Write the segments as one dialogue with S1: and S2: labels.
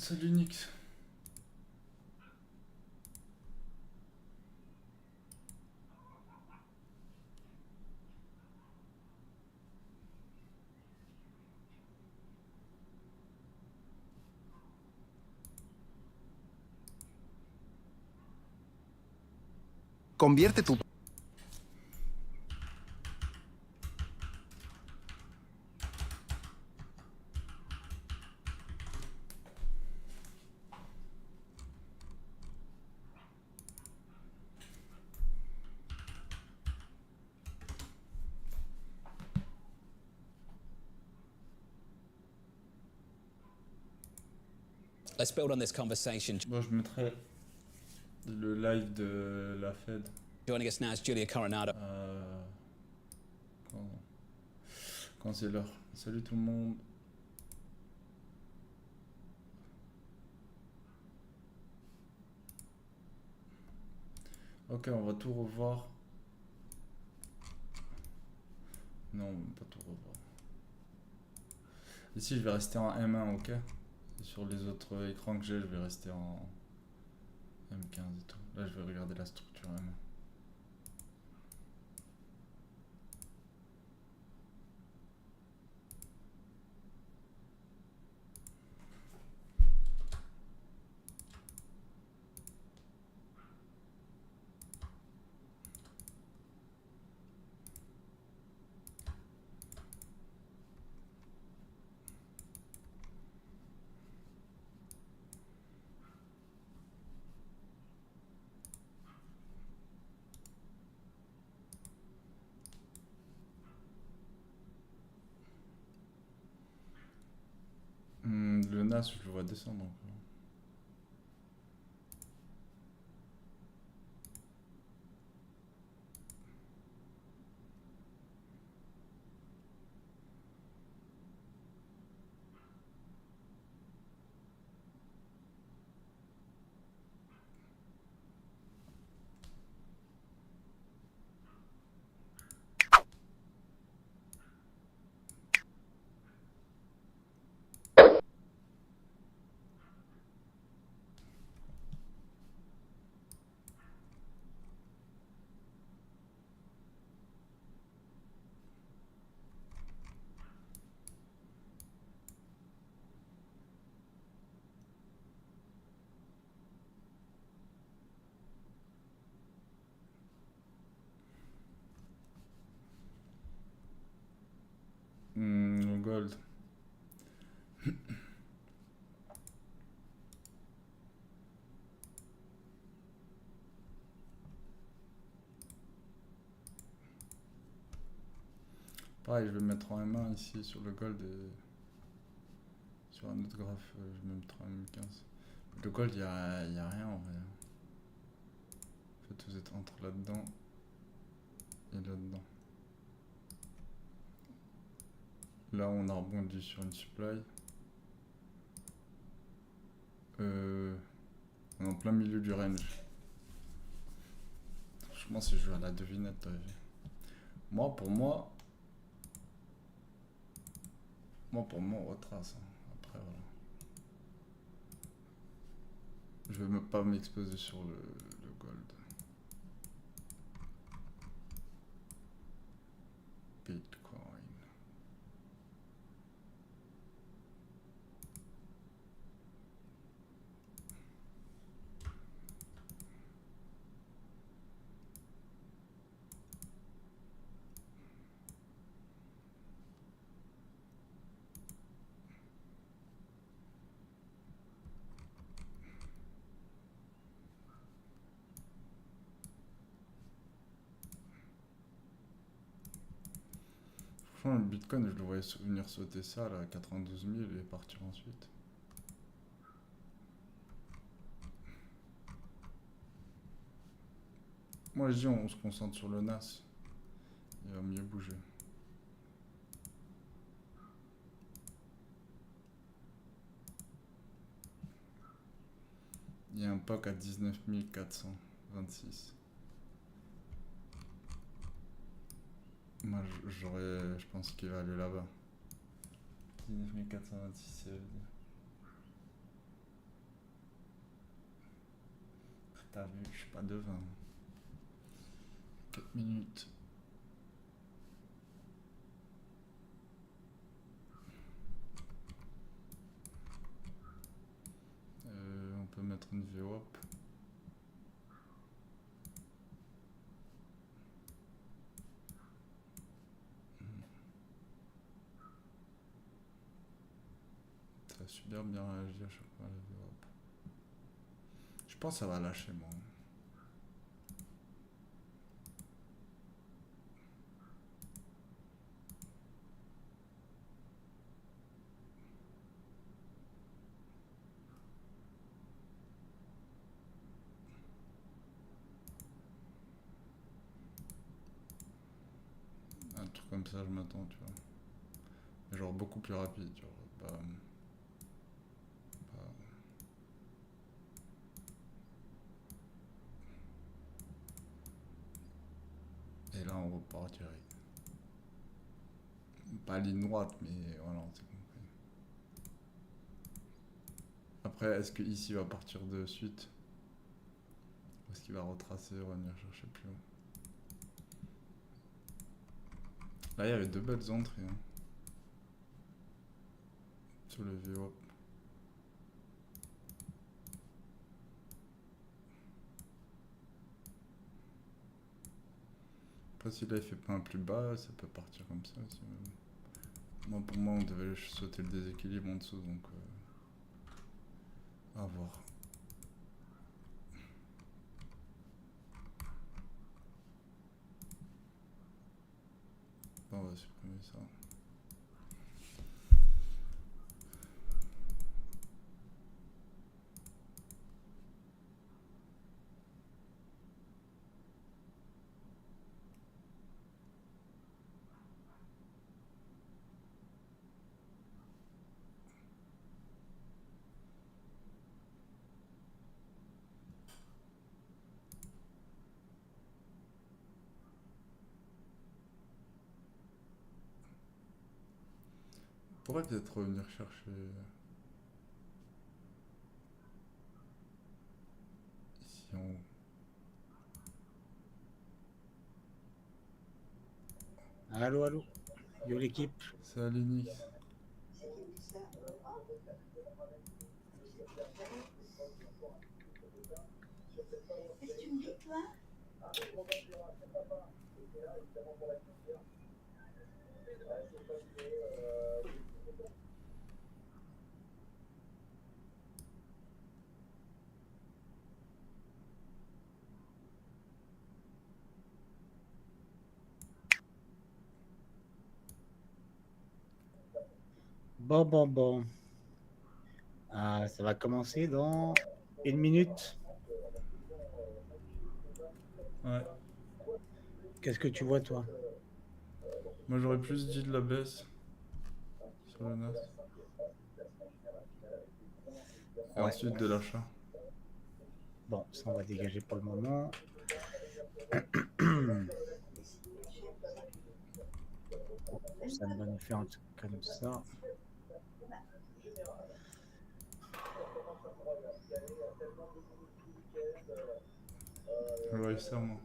S1: Salut Nix.
S2: Convierte tu...
S3: Let's build on this conversation.
S1: Bon, je mettrai le live de la Fed.
S3: Joining us now is Julia Coronado.
S1: Quand c'est l'heure. Salut tout le monde. Ok, on va tout revoir. Non, pas tout revoir. Ici, je vais rester en M1, ok? Et sur les autres écrans que j'ai, je vais rester en M15 et tout. Là, je vais regarder la structure M1. Le NAS, je le vois descendre encore. Le gold. Pareil, je vais mettre en M1 ici sur le gold et sur un autre graphe, je vais mettre en M15. Le gold, il n'y a rien en vrai. En fait, vous êtes entre là-dedans et là-dedans. Là, on a rebondi sur une supply. On est en plein milieu du range. Franchement, c'est joué à la devinette, t'as vu. Moi, pour moi, on retrace. Hein. Après, voilà. Je vais pas m'exposer sur le gold. Bitcoin. Franchement, le Bitcoin, je le voyais venir sauter ça là, à 92 000 et partir ensuite. Moi, je dis, on se concentre sur le NAS. Il va mieux bouger. Il y a un POC à 19 426. Moi, je pense qu'il va aller là-bas. 19 426, ça veut dire. T'as vu, je suis pas devin. 4 minutes. On peut mettre une VWAP. Ça a super bien réagi à chaque fois la VWAP. Je pense que ça va lâcher moi. Un truc comme ça je m'attends, tu vois. Mais genre beaucoup plus rapide, tu vois. Et là on repart direct. Pas ligne droite, mais voilà, on s'est compris. Après, est-ce que ici va partir de suite? Ou est-ce qu'il va retracer, revenir chercher plus haut? Là, il y avait deux belles entrées. Hein. Sur le VWAP. Après, si là il fait pas un plus bas, ça peut partir comme ça aussi. Moi, pour moi, on devait sauter le déséquilibre en dessous, donc à voir. Bon, on va supprimer ça. On pourrait peut-être revenir chercher ici en haut.
S4: Allô, allô. Yo l'équipe.
S1: Salut Nix.
S5: Qu'est-ce que tu me dis, toi?
S4: Bon. Ça va commencer dans 1 minute.
S1: Ouais.
S4: Qu'est-ce que tu vois, toi?
S1: Moi, j'aurais plus dit de la baisse sur le Nasdaq. Et
S4: Ouais.
S1: ensuite de l'achat.
S4: Bon, ça, on va dégager pour le moment. Ça me va nous faire un truc comme ça.
S1: Ouais, ça, moi.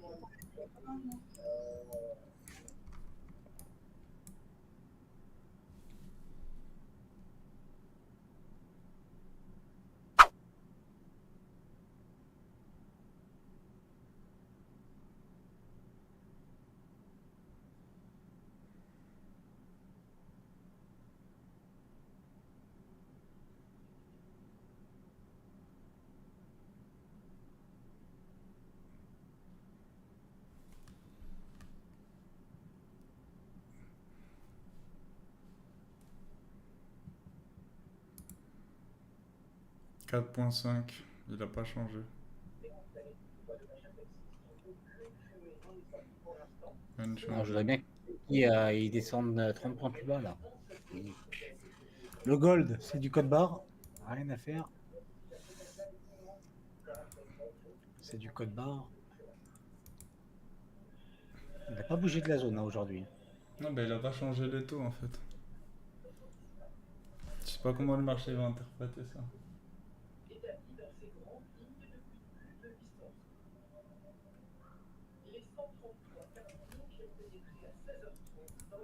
S1: « 4.5, il n'a pas changé.
S4: Alors, je voudrais bien qu'il descende 30 points plus bas, là. Le gold, c'est du code barre. Rien à faire. C'est du code barre. Il n'a pas bougé de la zone, hein, aujourd'hui.
S1: Non, ben il a pas changé les taux en fait. Je sais pas comment le marché va interpréter ça.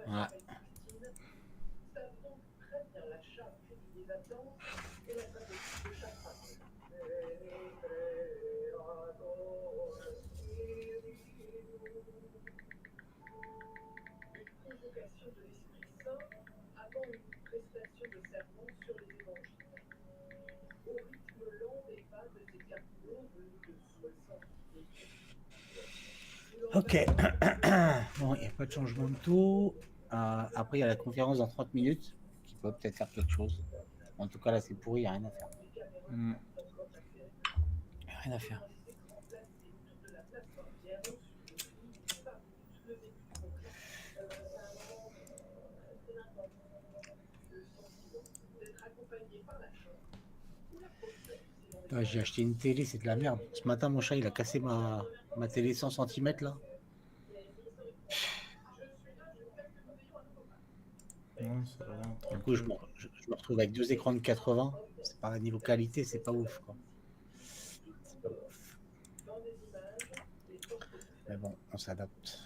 S4: Ouais. Ok. Bon, il n'y a pas de changement de taux. Après, il y a la conférence dans 30 minutes qui peut peut-être faire quelque chose. En tout cas, là, c'est pourri, il n'y a rien à faire. Rien à faire. J'ai acheté une télé, c'est de la merde. Ce matin, mon chat, il a cassé ma télé 100 cm là.
S1: Ouais, c'est vraiment
S4: Du coup, je
S1: tranquille.
S4: me retrouve avec 2 écrans de 80. C'est pas niveau qualité, c'est pas ouf, quoi. C'est pas ouf. Mais bon, on s'adapte.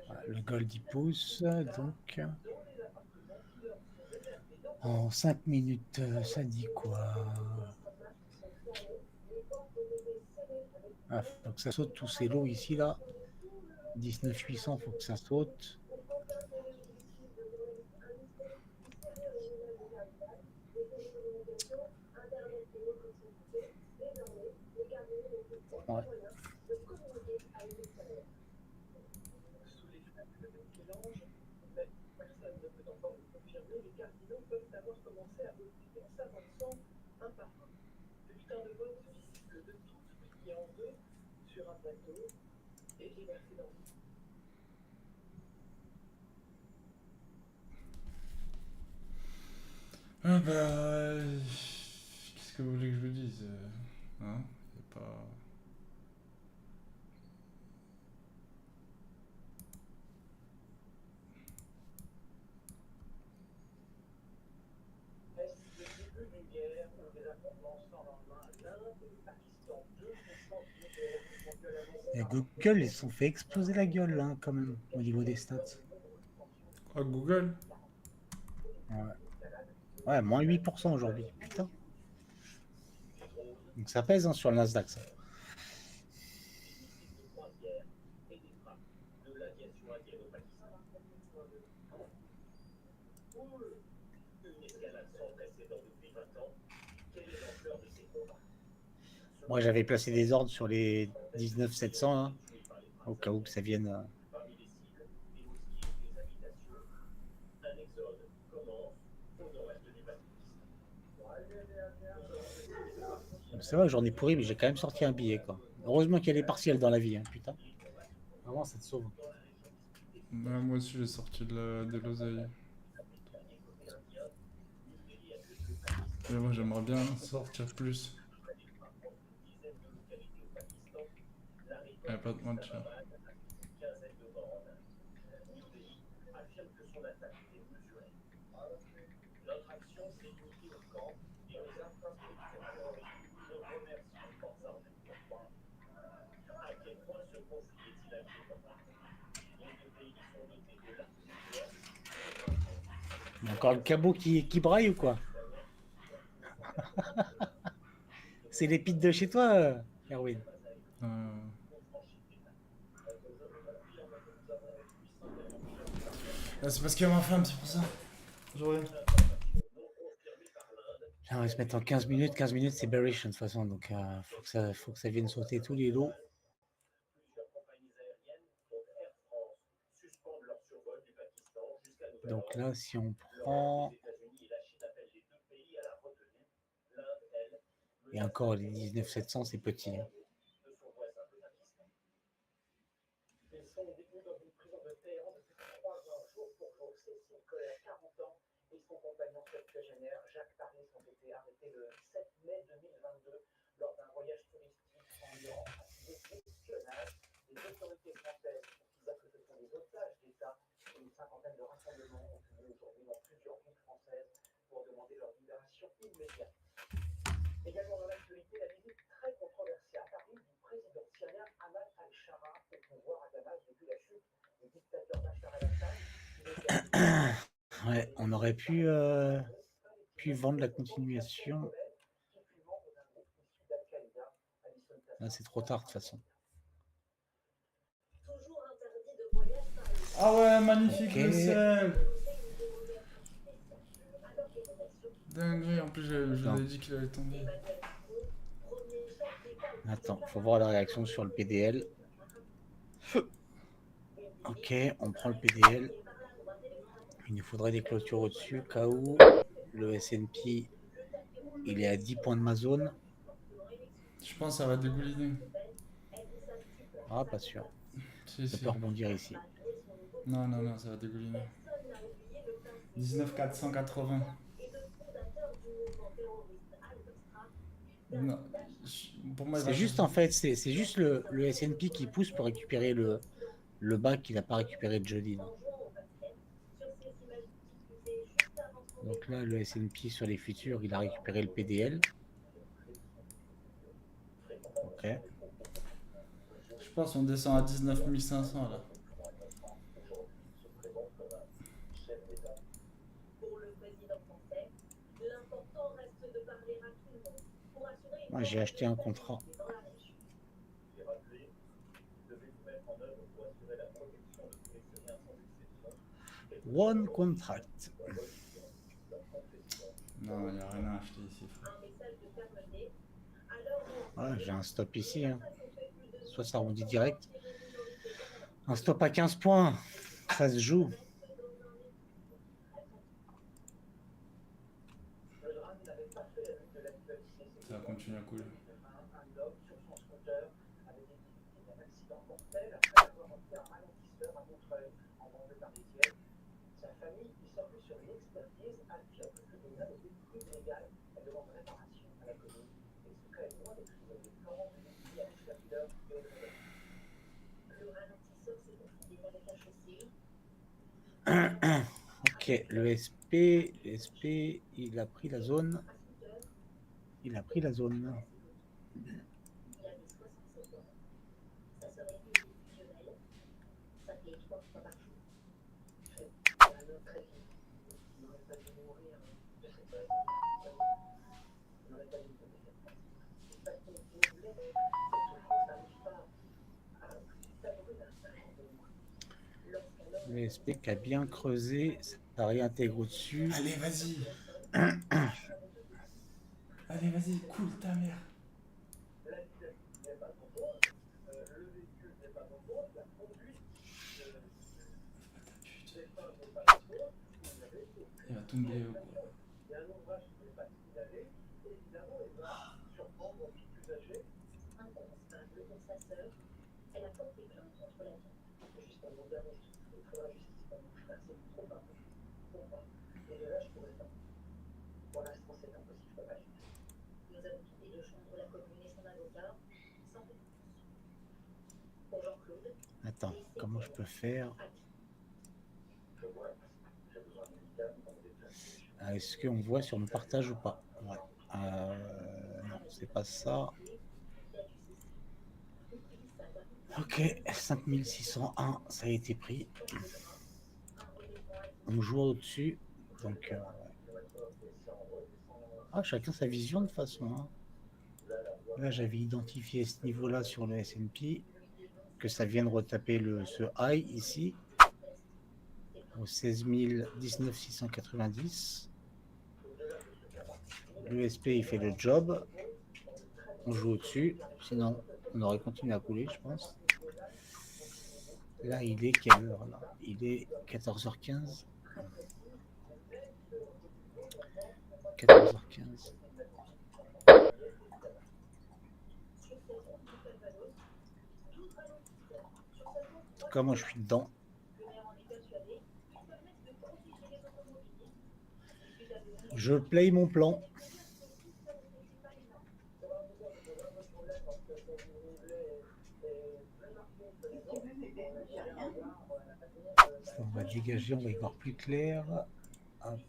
S4: Voilà, le gold il pousse, donc en 5 minutes, ça dit quoi? Ah, faut que ça saute tous ces lots ici là. 19 800, faut que ça saute. Ouais.
S1: Ah bah... Qu'est-ce que vous voulez que je vous dise hein? C'est pas...
S4: Et Google, ils se sont fait exploser la gueule là, quand même, au niveau des stats.
S1: Quoi, Google?
S4: Ouais, moins 8% aujourd'hui, putain. Donc ça pèse hein, sur le Nasdaq, ça. Moi, j'avais placé des ordres sur les 19 700, hein, au cas où que ça vienne. C'est vrai, j'en ai pourri, mais j'ai quand même sorti un billet, quoi. Heureusement qu'il y a les partiels dans la vie, hein, putain. Vraiment, ça te sauve.
S1: Bah, moi aussi j'ai sorti de l'oseille. Mais moi j'aimerais bien sortir plus. Pas de match.
S4: Il y a encore le cabot qui braille ou quoi? C'est les pites de chez toi, Erwin.
S1: C'est parce qu'il y a ma femme, c'est pour ça. J'aurais.
S4: Là, on va se mettre en 15 minutes. 15 minutes, c'est bearish de toute façon. Donc, faut que ça vienne sauter tous les lots. Donc là, si on prend... Et encore, les 19 700, c'est petit. Hein. Ouais, on aurait pu vendre la continuation. Là, c'est trop tard de toute façon.
S1: Ah ouais, magnifique
S4: Ok.
S1: le sel. Dingue, en plus je vous
S4: Non.
S1: ai dit qu'il allait tomber.
S4: Attends, faut voir la réaction sur le PDL. Ok, on prend le PDL. Il nous faudrait des clôtures au-dessus, cas où le S&P, il est à 10 points de ma zone.
S1: Je pense que ça va dégouliner.
S4: Ah, pas sûr.
S1: Si,
S4: Ça
S1: si.
S4: peut rebondir ici.
S1: Non, non, non, ça va dégouliner. 19 480. Non, pour moi, il va
S4: C'est juste
S1: chercher.
S4: en fait, c'est juste le S&P qui pousse pour récupérer le bas qu'il n'a pas récupéré de jeudi. Là. Donc là, le S&P sur les futurs, il a récupéré le PDL. Ok.
S1: Je pense qu'on descend à 19 500 là.
S4: Moi, j'ai acheté un contrat. One contract.
S1: Non, il n'y a rien à acheter ici, frère.
S4: Voilà, j'ai un stop ici. Hein. Soit ça rebondit direct. Un stop à 15 points. Ça se joue.
S1: Ça va continuer à couler.
S4: Ok, le SP, il a pris la zone. Il a pris la zone. Le SP qui a bien creusé, ça réintègre au-dessus.
S1: Allez, vas-y. Allez, vas-y, cool ta mère. Il va tomber ou quoi?
S4: Attends, comment je peux faire? Est-ce qu'on voit sur mon partage ou pas? Ouais. Non, c'est pas ça. Ok, 5601, ça a été pris. On joue au-dessus. Donc, chacun sa vision de toute façon. Hein. Là, j'avais identifié ce niveau-là sur le S&P, que ça vienne retaper ce high ici, au 16 690. Le SP, il fait le job. On joue au-dessus, sinon on aurait continué à couler, je pense. Là, il est quelle heure là? Il est 14h15. 14h15. En tout cas, moi, je suis dedans. Je play mon plan. On va dégager, on va y voir plus clair. Hop.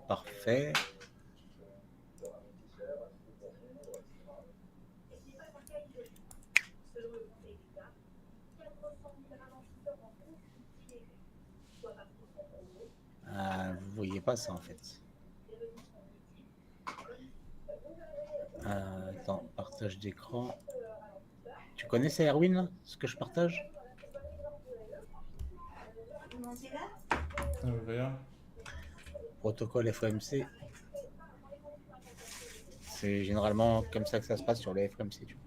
S4: Parfait. Vous voyez pas ça en fait. Attends, partage d'écran. Tu connais ça, Erwin, là, ce que je partage?
S5: Comment c'est là?
S1: Rien.
S4: Protocole FOMC. C'est généralement comme ça que ça se passe sur les FOMC. Tu vois.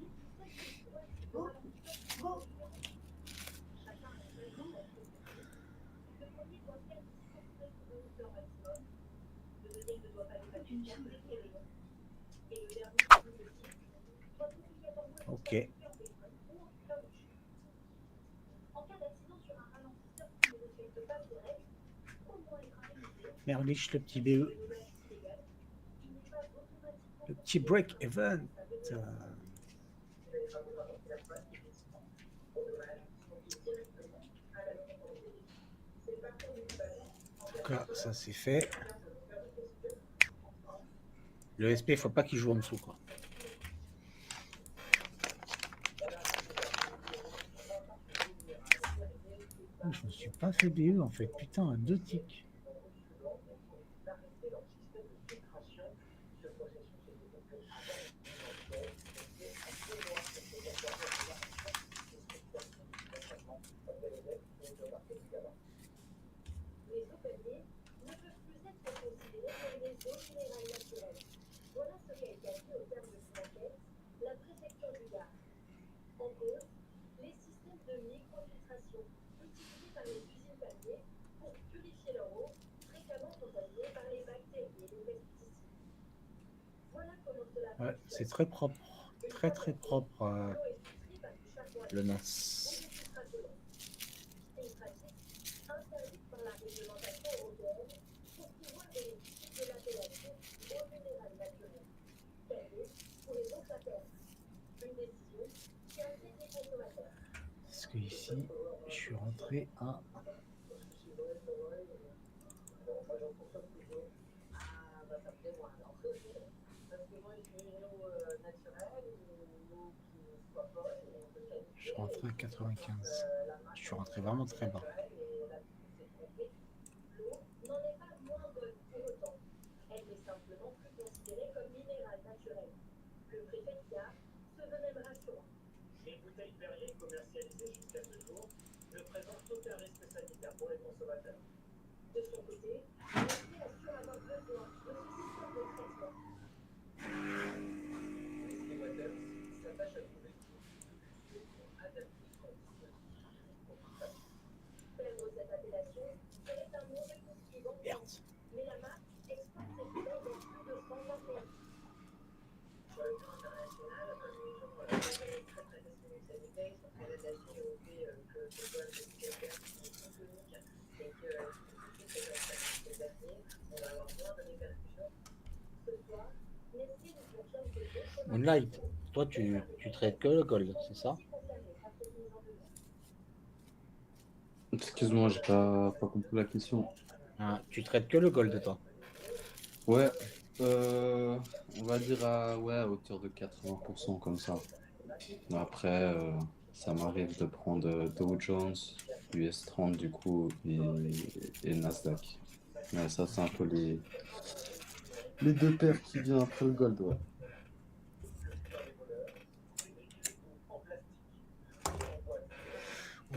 S4: Ok. Merlich, le petit BE. Le petit break event. En tout cas, ça c'est fait. Le SP, il faut pas qu'il joue en dessous, quoi. Oh, je me suis pas fait BE en fait. Putain, 2 ticks. Ouais, c'est très propre, très très propre le NAS. Parce que ici, je suis rentré à... Je suis rentré à 95. Je suis rentré vraiment très bas. Merde. Moonlight, toi tu traites que le gold, c'est ça?
S6: Excuse-moi, j'ai pas compris la question.
S4: Ah, tu traites que le gold, toi?
S6: Ouais, on va dire à hauteur de 80% comme ça. Après, ça m'arrive de prendre Dow Jones, US 30 du coup, et Nasdaq. Mais ça, c'est un peu les deux paires qui viennent après le gold, ouais.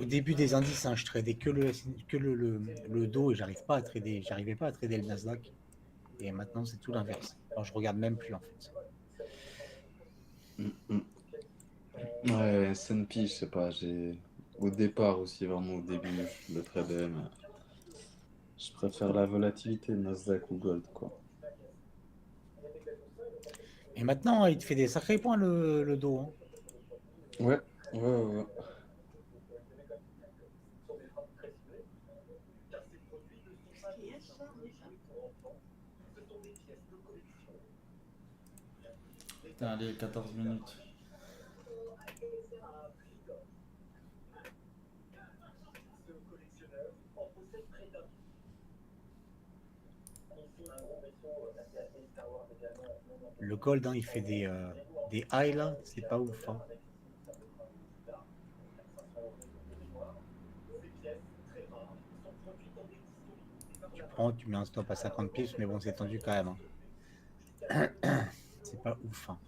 S4: Au début des indices, hein, je tradais que le dos et j'arrivais pas à trader le Nasdaq. Et maintenant, c'est tout l'inverse. Alors, je regarde même plus en fait.
S6: Ouais, S&P, je sais pas, au départ aussi, vraiment au début, je le tradais, mais je préfère la volatilité Nasdaq ou gold, quoi.
S4: Et maintenant, il te fait des sacrés points le dos. Hein.
S6: Ouais, ouais.
S5: Qu'est-ce qu'il y a ce soir déjà?
S1: Putain, allez, 14 minutes.
S4: Le gold, hein, il fait des highs là, c'est pas ouf. Hein. Tu prends, tu mets un stop à 50 pips, mais bon, c'est tendu quand même. Hein. C'est pas ouf. Hein.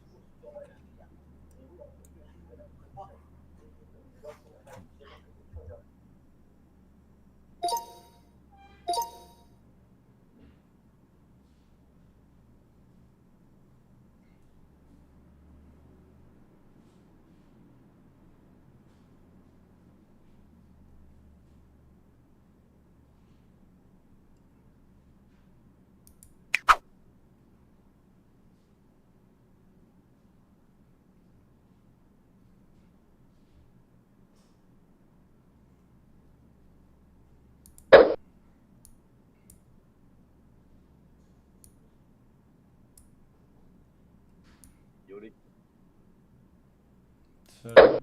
S1: Salut.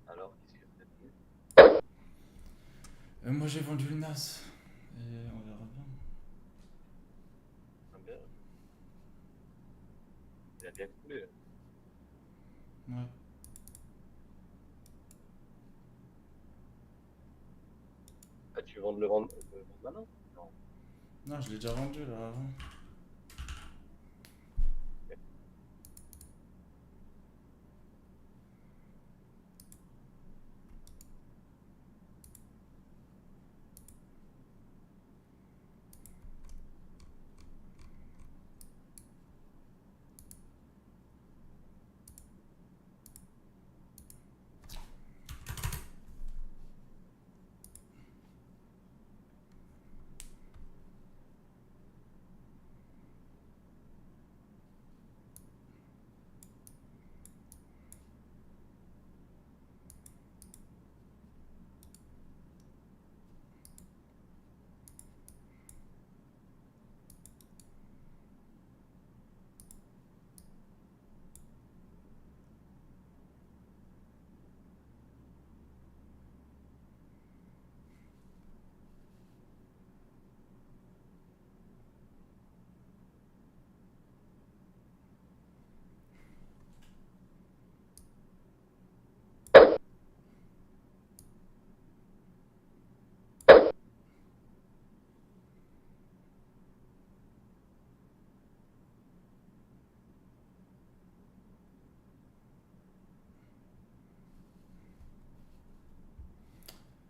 S7: Alors, qu'est-ce que vous faites?
S1: Moi j'ai vendu le NAS. Et on verra bien.
S7: Ah bien. Il a bien coulé.
S1: Ouais.
S7: Ah, tu veux le vendre maintenant? Non.
S1: Non, je l'ai déjà vendu là avant.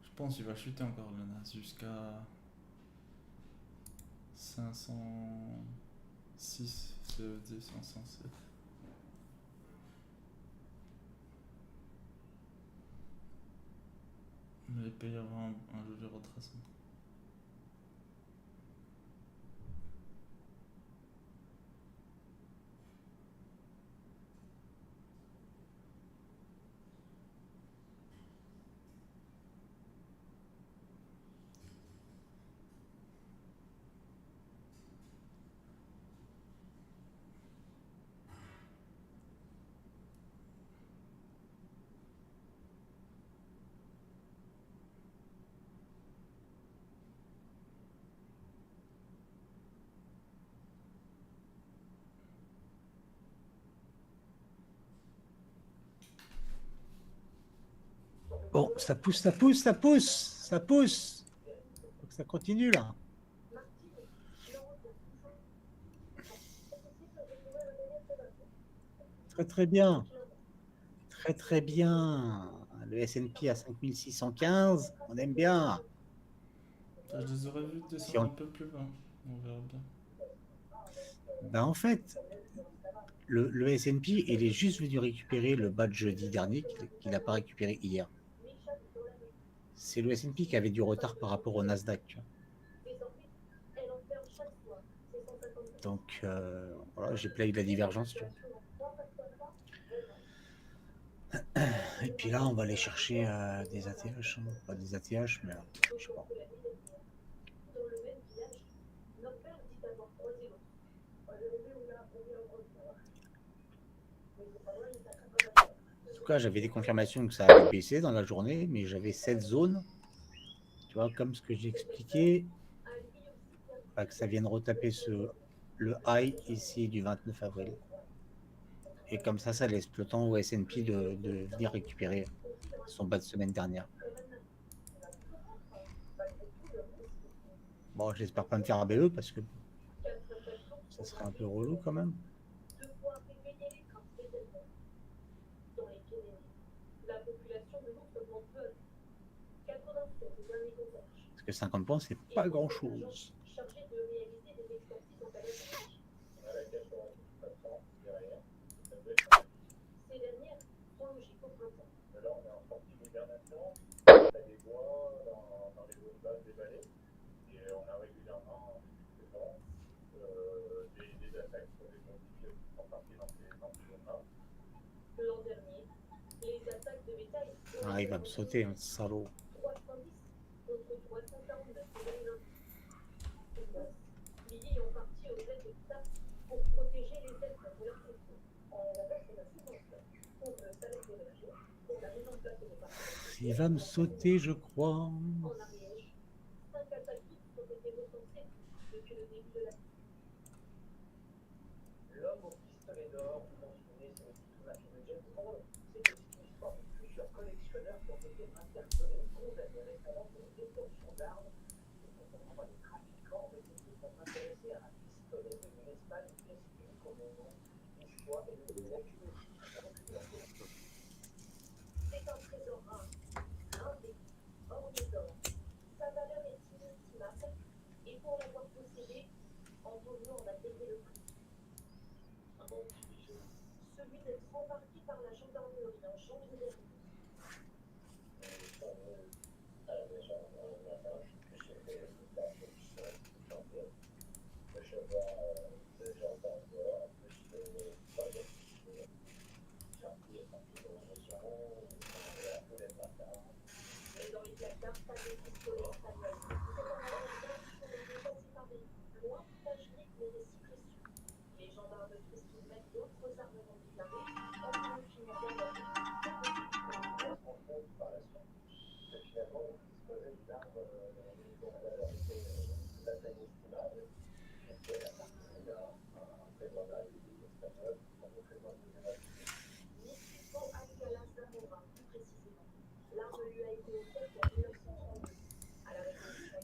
S1: Je pense qu'il va chuter encore le NAS jusqu'à 506 CED 507. Mais il peut y avoir un joli retracement.
S4: Bon, ça pousse, ça pousse, ça pousse, ça pousse. Faut que ça continue là. Très très bien. Très très bien. Le S&P à 5615, on aime bien.
S1: Je les aurais vus
S4: Si
S1: descendre
S4: on...
S1: un peu plus bas. On verra bien.
S4: Ben en fait, le S&P, il est juste venu récupérer le bas de jeudi dernier qu'il n'a pas récupéré hier. C'est le S&P qui avait du retard par rapport au Nasdaq. Tu vois. Donc, voilà, j'ai plaqué la divergence. Tu vois. Et puis là, on va aller chercher des ATH. Hein. Pas des ATH, mais je sais pas. cas, j'avais des confirmations que ça allait baisser dans la journée, mais j'avais cette zone, tu vois, comme ce que j'ai expliqué, bah, que ça vienne retaper le high ici du 29 avril. Et comme ça laisse le temps au S&P de venir récupérer son bas de semaine dernière. Bon, j'espère pas me faire un BE parce que ça serait un peu relou quand même. Parce que 50 points, c'est pas grand chose. Ah, il va me sauter, un salaud. Il va me sauter, je crois.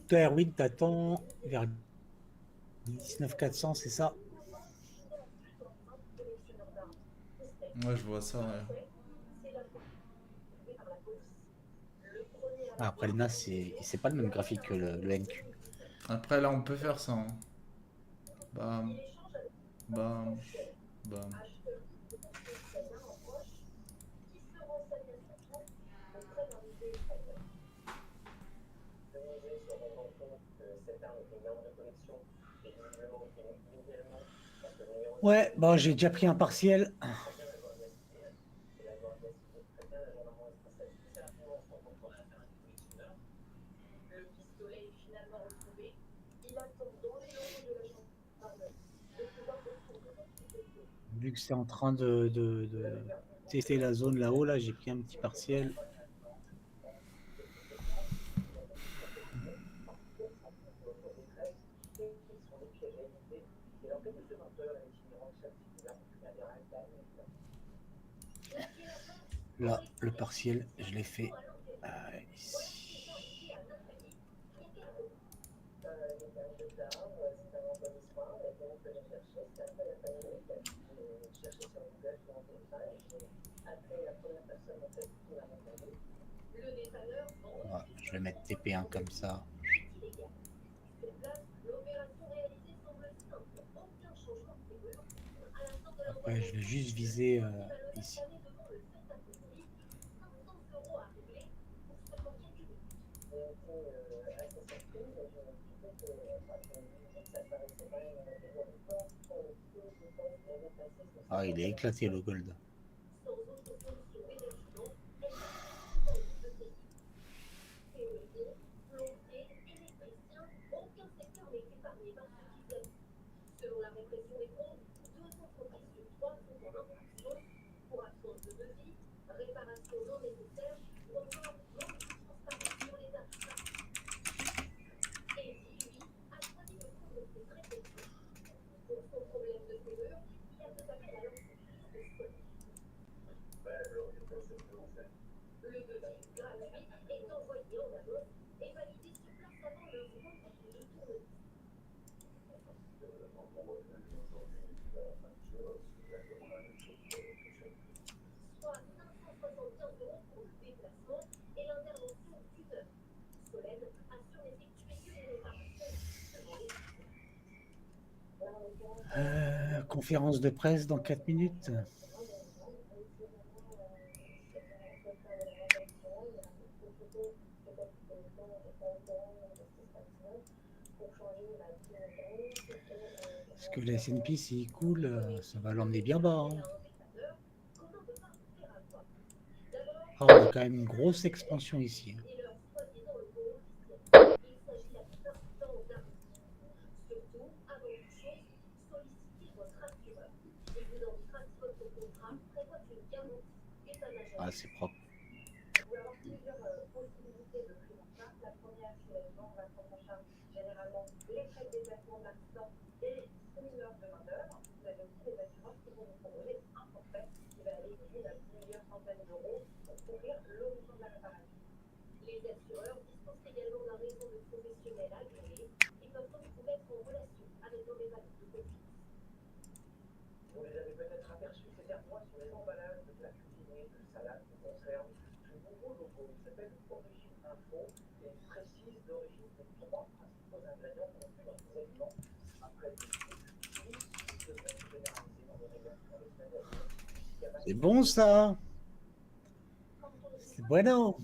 S4: Toi, Erwin, t'attends vers 19 400, c'est ça?
S1: Ouais, je vois ça, ouais.
S4: Ah, après, le NAS, c'est pas le même graphique que le NQ.
S1: Après, là, on peut faire ça. Hein. Bam, bam, bam.
S4: Ouais, bon, j'ai déjà pris un partiel. Vu que c'est en train de tester la zone là-haut, là, j'ai pris un petit partiel. Là, le partiel, je l'ai fait ici. Voilà, je vais mettre TP1 comme ça. Après, je vais juste viser ici. Ah, il est éclaté le gold. Conférence de presse dans 4 minutes. Parce que le S&P, s'il coule, ça va l'emmener bien bas. Hein. Ah, on a quand même une grosse expansion ici. Hein. Ah, c'est propre. C'est bon ça. C'est bueno.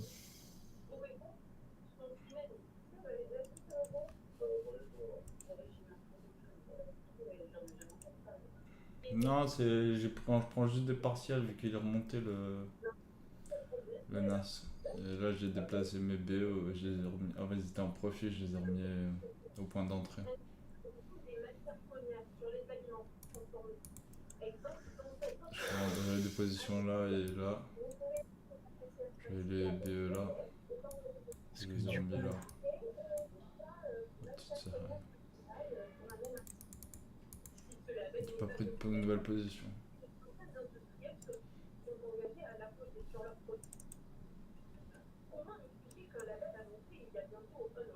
S1: Non, quand je prends juste des partiels vu qu'il est remonté le NAS. Et là j'ai déplacé mes BE, je les ai remis. En fait ils étaient en profit, je les ai remis au point d'entrée. Je prends des positions là et là. J'ai les BE là. Je les ai remis là. Petite série. J'ai pas pris de nouvelle position.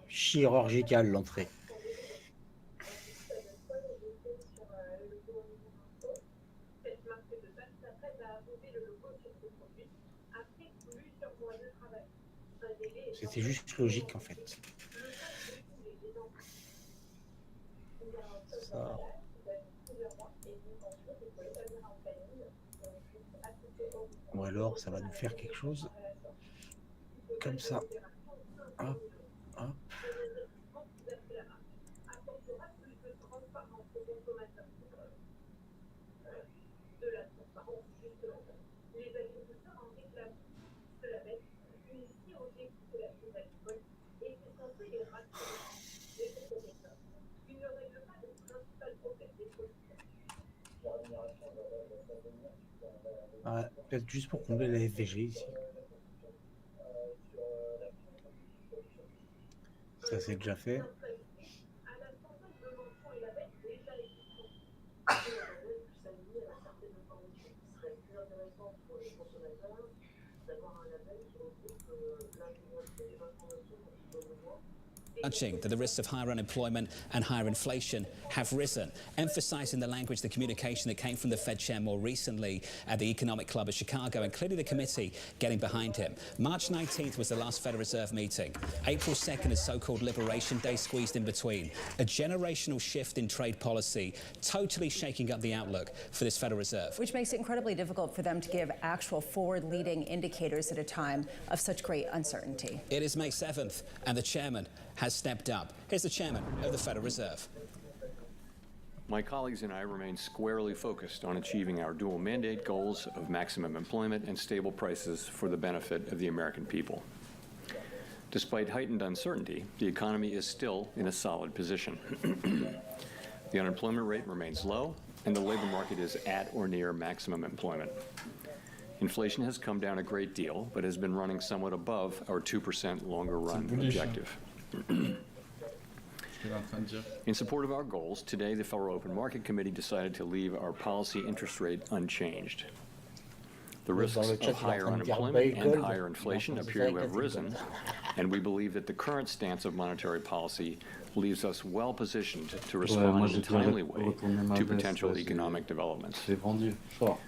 S4: Chirurgical l'entrée. C'était juste logique en fait. Ça. Ou alors ça va nous faire quelque chose comme ça. Hop, hop. Ouais, peut-être juste pour combler la FVG ici. Ça c'est déjà fait.
S3: That the risks of higher unemployment and higher inflation have risen, emphasizing the language, the communication that came from the Fed chair more recently at the Economic Club of Chicago, and clearly the committee getting behind him. March 19th was the last Federal Reserve meeting. April 2nd is so-called Liberation Day squeezed in between. A generational shift in trade policy, totally shaking up the outlook for this Federal Reserve.
S8: Which makes it incredibly difficult for them to give actual forward-leading indicators at a time of such great uncertainty.
S3: It is May 7th, and the chairman has stepped up. Here's the chairman of the Federal Reserve.
S9: My colleagues and I remain squarely focused on achieving our dual mandate goals of maximum employment and stable prices for the benefit of the American people. Despite heightened uncertainty, the economy is still in a solid position. The unemployment rate remains low, and the labor market is at or near maximum employment. Inflation has come down a great deal, but has been running somewhat above our 2% longer run
S1: bullish,
S9: objective.
S1: Ce qu'il est en train de dire.
S9: In support of our goals, today the Federal Open Market Committee decided to leave our policy interest rate unchanged. The risks
S4: Dans le chat,
S9: of
S4: il est en
S9: higher
S4: train de dire
S9: unemployment
S4: buy
S9: and
S4: gold.
S9: higher inflation
S4: Il est en train de
S9: appear to
S4: faire
S9: have
S4: éclater
S9: risen,
S4: gold.
S9: and we believe that the current stance of monetary policy leaves us well positioned to
S6: moi,
S9: respond in
S6: j'ai
S9: a
S6: déjà
S9: timely way
S6: retourné ma
S9: to
S6: veste,
S9: potential
S6: là,
S9: economic developments.
S6: J'ai vendu fort.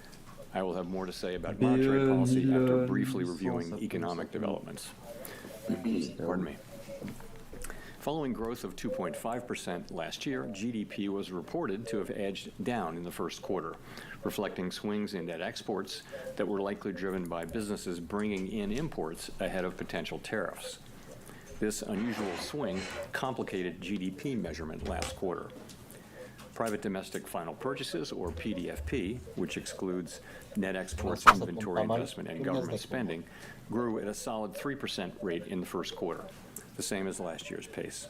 S9: I will have more to say about
S6: BE
S9: monetary policy after briefly
S6: 1100,
S9: reviewing
S6: ça peut,
S9: economic
S6: ça peut.
S9: developments. Pardon me. Following growth of 2.5% last year, GDP was reported to have edged down in the first quarter, reflecting swings in net exports that were likely driven by businesses bringing in imports ahead of potential tariffs. This unusual swing complicated GDP measurement last quarter. Private domestic final purchases, or PDFP, which excludes net exports, inventory investment, and government spending, grew at a solid 3% rate in the first quarter, the same as last year's pace.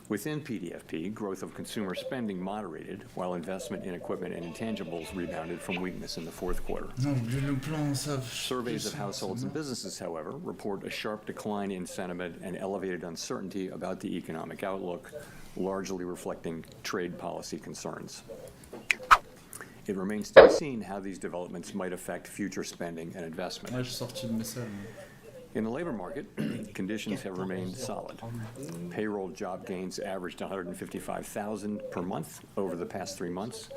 S9: Within PDFP, growth of consumer spending moderated, while investment in equipment and intangibles rebounded from weakness in the fourth quarter.
S1: Non, le plan, ça.
S9: Surveys of households and businesses, however, report a sharp decline in sentiment and elevated uncertainty about the economic outlook, largely reflecting trade policy concerns. It remains to be seen how these developments might affect future spending and investment.
S1: Ouais, j'ai sorti le message.
S9: In the labor market, conditions have remained solid. Payroll job gains averaged 155,000 per month over the past 3 months.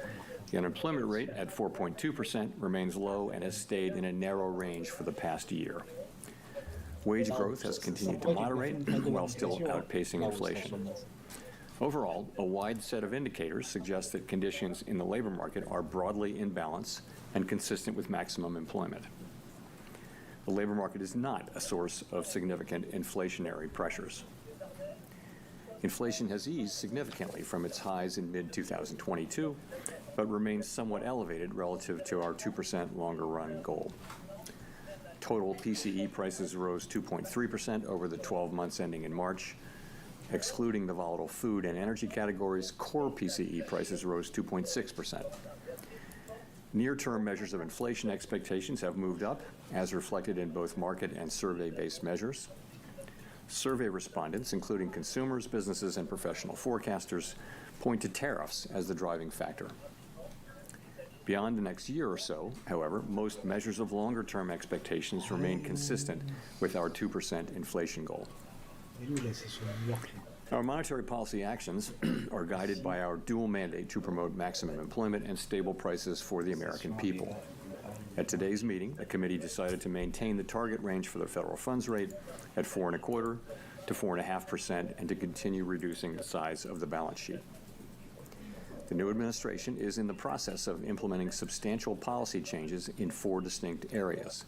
S9: The unemployment rate at 4.2% remains low and has stayed in a narrow range for the past year. Wage growth has continued to moderate while still outpacing inflation. Overall, a wide set of indicators suggest that conditions in the labor market are broadly in balance and consistent with maximum employment. The labor market is not a source of significant inflationary pressures. Inflation has eased significantly from its highs in mid-2022, but remains somewhat elevated relative to our 2% longer run goal. Total PCE prices rose 2.3% over the 12 months ending in March. Excluding the volatile food and energy categories, core PCE prices rose 2.6%. Near-term measures of inflation expectations have moved up, as reflected in both market and survey-based measures. Survey respondents, including consumers, businesses, and professional forecasters, point to tariffs as the driving factor. Beyond the next year or so, however, most measures of longer-term expectations remain consistent with our 2% inflation goal. Our monetary policy actions are guided by our dual mandate to promote maximum employment and stable prices for the American people. At today's meeting, the committee decided to maintain the target range for the federal funds rate at 4.25% to 4.5% and to continue reducing the size of the balance sheet. The new administration is in the process of implementing substantial policy changes in 4 distinct areas: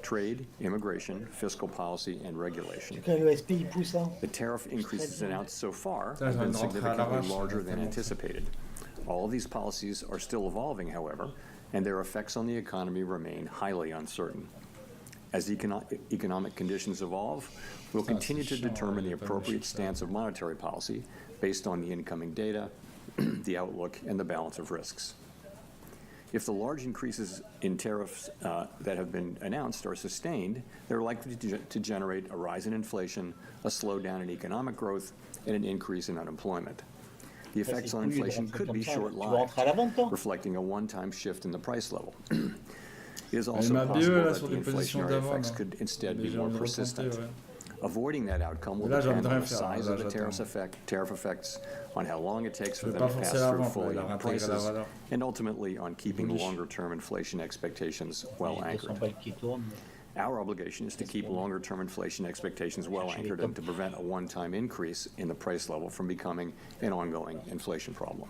S9: trade, immigration, fiscal policy, and regulation. The tariff increases announced so far have been significantly larger than anticipated. All of these policies are still evolving, however, and their effects on the economy remain highly uncertain. As economic conditions evolve, we'll continue to determine the appropriate stance of monetary policy based on the incoming data, the outlook, and the balance of risks. If the large increases in tariffs that have been announced are sustained, they're likely to generate a rise in inflation, a slowdown in economic growth, and an increase in unemployment. The effects on inflation could be short-lived, reflecting a one-time shift in the price level. It is also possible that the inflationary effects could instead be more persistent. Avoiding that outcome will depend on the size of the tariff effects, on how long it takes for them to pass through fully on prices, and ultimately on keeping longer-term inflation expectations well anchored. Our obligation is to keep longer-term inflation expectations well anchored and to prevent a one-time increase in the price level from becoming an ongoing inflation problem.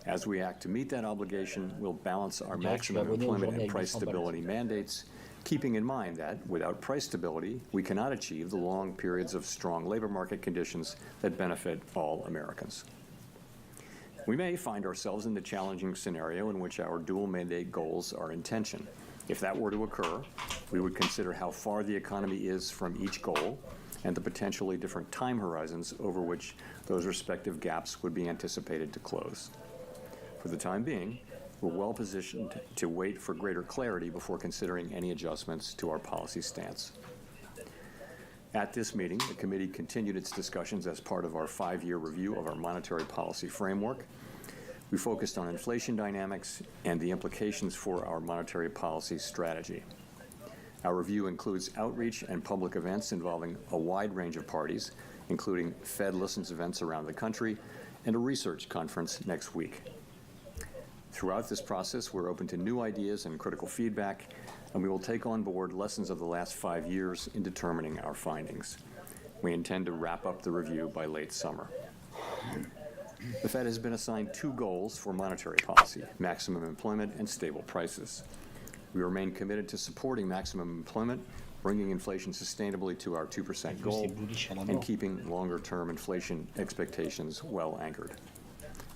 S9: As we act to meet that obligation, we'll balance our maximum employment and price stability mandates, keeping in mind that without price stability, we cannot achieve the long periods of strong labor market conditions that benefit all Americans. We may find ourselves in the challenging scenario in which our dual mandate goals are in tension. If that were to occur, we would consider how far the economy is from each goal and the potentially different time horizons over which those respective gaps would be anticipated to close. For the time being, we're well positioned to wait for greater clarity before considering any adjustments to our policy stance. At this meeting, the committee continued its discussions as part of our 5-year review of our monetary policy framework. We focused on inflation dynamics and the implications for our monetary policy strategy. Our review includes outreach and public events involving a wide range of parties, including Fed Listens events around the country and a research conference next week. Throughout this process, we're open to new ideas and critical feedback, and we will take on board lessons of the last 5 years in determining our findings. We intend to wrap up the review by late summer. The Fed has been assigned 2 goals for monetary policy: maximum employment and stable prices. We remain committed to supporting maximum employment, bringing inflation sustainably to our 2% goal, and keeping longer-term inflation expectations well anchored.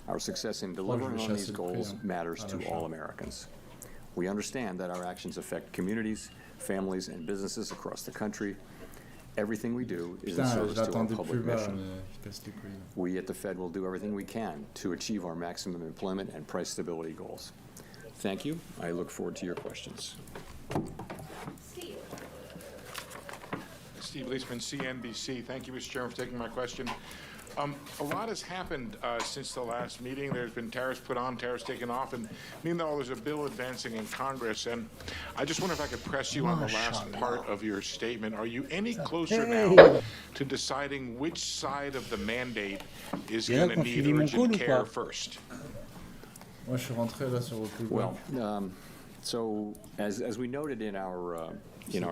S9: Our success in delivering on these goals matters to all Americans. We understand that our actions affect communities, families, and businesses across the country. Everything we do is in service to our public mission. We at the Fed will do everything we can to achieve our maximum employment and price stability goals. Thank you. I look forward to your questions.
S10: Steve Leisman, CNBC. Thank you, Mr. Chairman, for taking my question. A lot has happened since the last meeting. There's been tariffs put on, tariffs taken off, and meanwhile there's a bill advancing in Congress. And I just wonder if I could press you on the last part of your statement. Are you any closer now to deciding which side of the mandate is going to need urgent care first?
S9: Well, so as we noted in our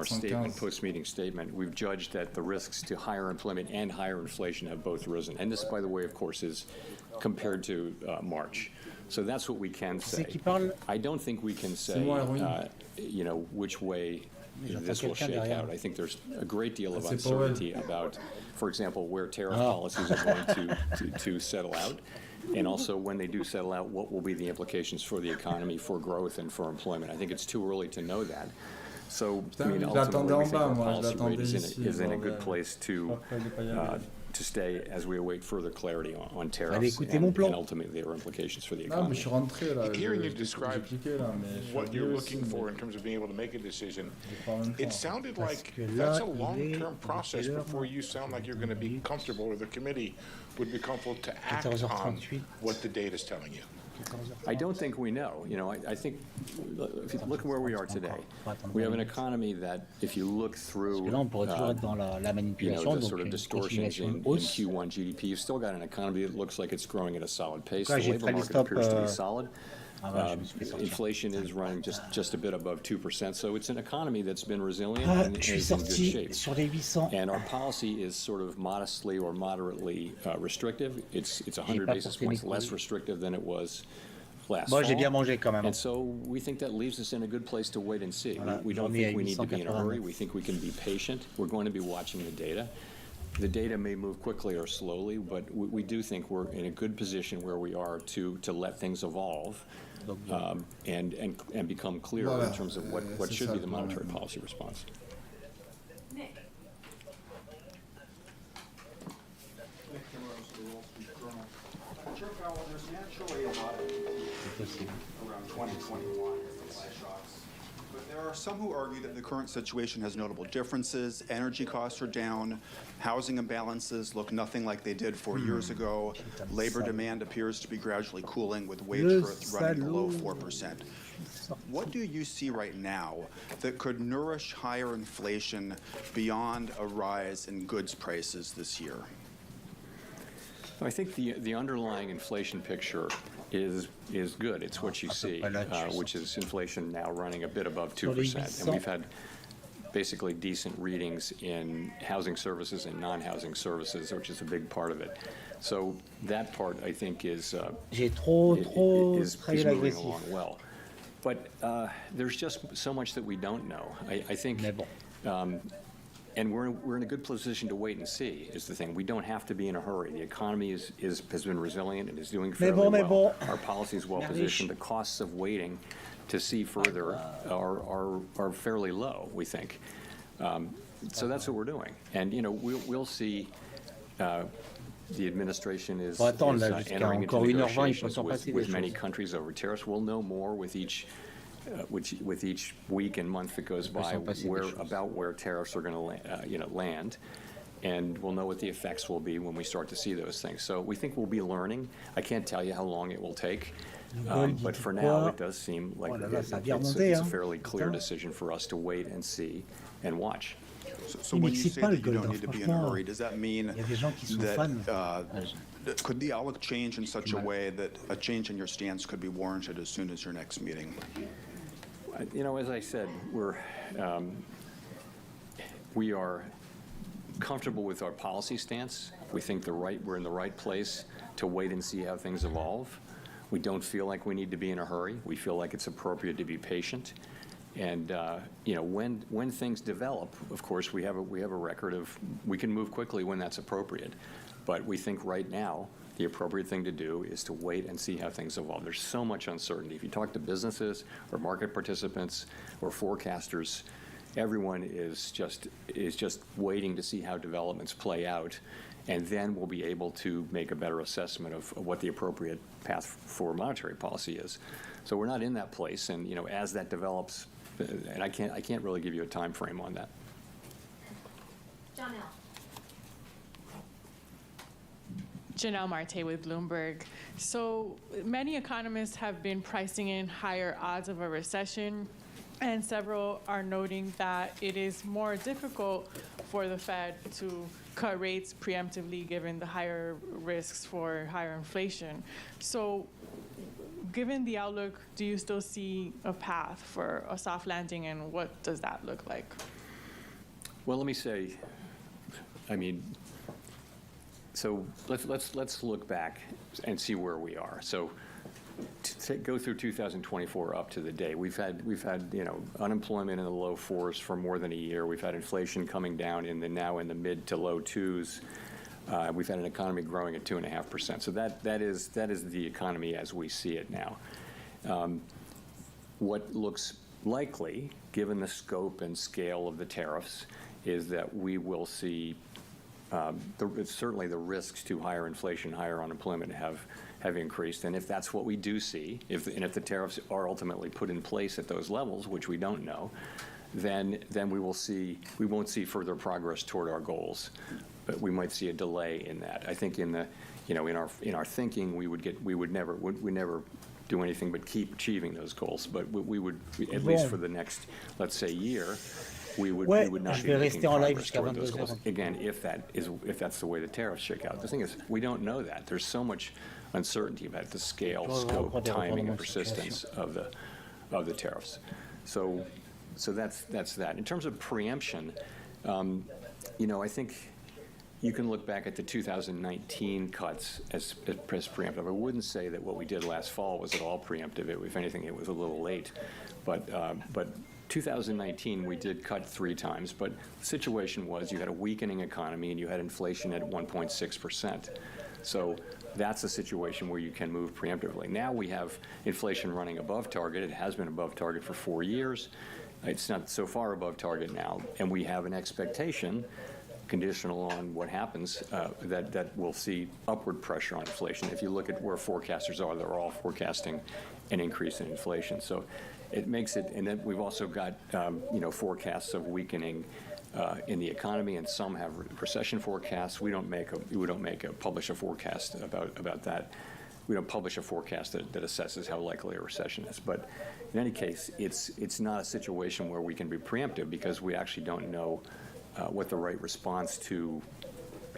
S9: statement, post-meeting statement, we've judged that the risks to higher employment and higher inflation have both risen. And this, by the way, of course, is compared to March. So that's what we can say. I don't think we can say, which way this will shake out. I think there's a great deal of uncertainty about, for example, where tariff policies are going to settle out. And also, when they do settle out, what will be the implications for the economy, for growth, and for employment? I think it's too early to know that. So, I mean, ultimately, we think our policy rate is in a good place to stay as we await further clarity on tariffs and ultimately their implications for the economy.
S10: Hearing you describe what you're looking for in terms of being able to make a decision, it sounded like that's a long-term process before you sound like you're going to be comfortable, or the committee would be comfortable to act on what the data is telling you.
S9: I don't think we know. I think, if you look where we are today, we have an economy that, if you look through the sort of distortions in Q1 GDP, you've still got an economy that looks like it's growing at a solid pace. The labor market appears to be solid. Inflation is running just a bit above 2%, so it's an economy that's been resilient and is in good shape. And our policy is sort of modestly or moderately restrictive. It's 100 basis points less restrictive than it was last fall. And so we think that leaves us in a good place to wait and see. We don't think we need to be in a hurry. We think we can be patient. We're going to be watching the data. The data may move quickly or slowly, but we do think we're in a good position where we are to let things evolve and become clearer in terms of what should be the monetary policy response.
S5: Nick.
S11: There's naturally a lot of around 2021 flash shocks. But there are some who argue that the current situation has notable differences. Energy costs are down. Housing imbalances look nothing like they did 4 years ago. Labor demand appears to be gradually cooling, with wage growth running below 4%. What do you see right now that could nourish higher inflation beyond a rise in goods prices this year?
S9: I think the underlying inflation picture is good. It's what you see, which is inflation now running a bit above 2%. And we've had basically decent readings in housing services and non-housing services, which is a big part of it. So that part, I think, is moving along well. But there's just so much that we don't know. I think, and we're in a good position to wait and see, is the thing. We don't have to be in a hurry. The economy has been resilient and is doing fairly well. Our policy is well positioned. The costs of waiting to see further are fairly low, we think. So that's what we're doing. And we'll see the administration is,
S4: Faut attendre là jusqu'à
S9: entering into
S4: encore 1h20, il peut
S9: negotiations
S4: s'en passer des
S9: with many
S4: choses.
S9: countries over tariffs. We'll know more with each week and month that goes by about where tariffs are going to land, and we'll know what the effects will be when we start to see those things. So we think we'll be learning. I can't tell you how long it will take, but for now it does seem like it's a fairly clear decision for us to wait and see and watch.
S11: So when you say that you don't need to be in a hurry, does that mean that could the outlook change in such a way that a change in your stance could be warranted as soon as your next meeting?
S9: You know, as I said, we are comfortable with our policy stance. We think we're in the right place to wait and see how things evolve. We don't feel like we need to be in a hurry. We feel like it's appropriate to be patient. And you know, when things develop, of course, we have a record of we can move quickly when that's appropriate. But we think right now the appropriate thing to do is to wait and see how things evolve. There's so much uncertainty. If you talk to businesses or market participants or forecasters, everyone is just waiting to see how developments play out, and then we'll be able to make a better assessment of what the appropriate path for monetary policy is. So we're not in that place, and you know, as that develops, and I can't really give you a time frame on that.
S12: Janelle Marte with Bloomberg. So many economists have been pricing in higher odds of a recession, and several are noting that it is more difficult for the Fed to cut rates preemptively given the higher risks for higher inflation. So given the outlook, do you still see a path for a soft landing, and what does that look like?
S9: Well, let me say, I mean, so let's look back and see where we are. So to go through 2024 up to the day, we've had you know, unemployment in the low 4s for more than a year. We've had inflation coming down now in the mid to low 2s. We've had an economy growing at 2.5%. So that is the economy as we see it now. What looks likely, given the scope and scale of the tariffs, is that we will see certainly the risks to higher inflation, higher unemployment have increased. And if that's what we do see, if the tariffs are ultimately put in place at those levels, which we don't know, then we won't see further progress toward our goals. But we might see a delay in that. I think in our thinking we would never do anything but keep achieving those goals. But we would, at least for the next, let's say, year, we would not be making progress toward those goals. Again, if that's the way the tariffs shake out. The thing is, we don't know that. There's so much uncertainty about the scale, scope, timing, and persistence of the tariffs. So that's that. In terms of preemption, you know, I think you can look back at the 2019 cuts as preemptive. I wouldn't say that what we did last fall was at all preemptive. If anything, it was a little late. But 2019, we did cut 3 times. But the situation was you had a weakening economy and you had inflation at 1.6%. So that's a situation where you can move preemptively. Now we have inflation running above target. It has been above target for 4 years. It's not so far above target now. And we have an expectation, conditional on what happens, that we'll see upward pressure on inflation. If you look at where forecasters are, they're all forecasting an increase in inflation. So it makes it, and then we've also got you know, forecasts of weakening in the economy, and some have recession forecasts. We don't publish a forecast about that. We don't publish a forecast that assesses how likely a recession is. But in any case, it's not a situation where we can be preemptive because we actually don't know what the right response to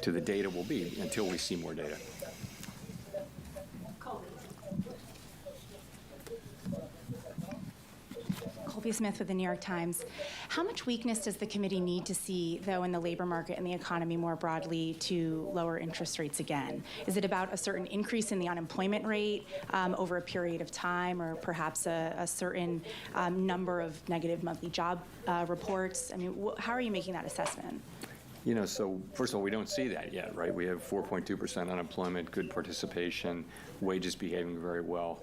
S9: the data will be until we see more data.
S13: Colby Smith with the New York Times. How much weakness does the committee need to see, though, in the labor market and the economy more broadly to lower interest rates again? Is it about a certain increase in the unemployment rate over a period of time, or perhaps a certain number of negative monthly job reports? I mean, how are you making that assessment?
S9: You know, so first of all, we don't see that yet, right? We have 4.2% unemployment, good participation, wages behaving very well.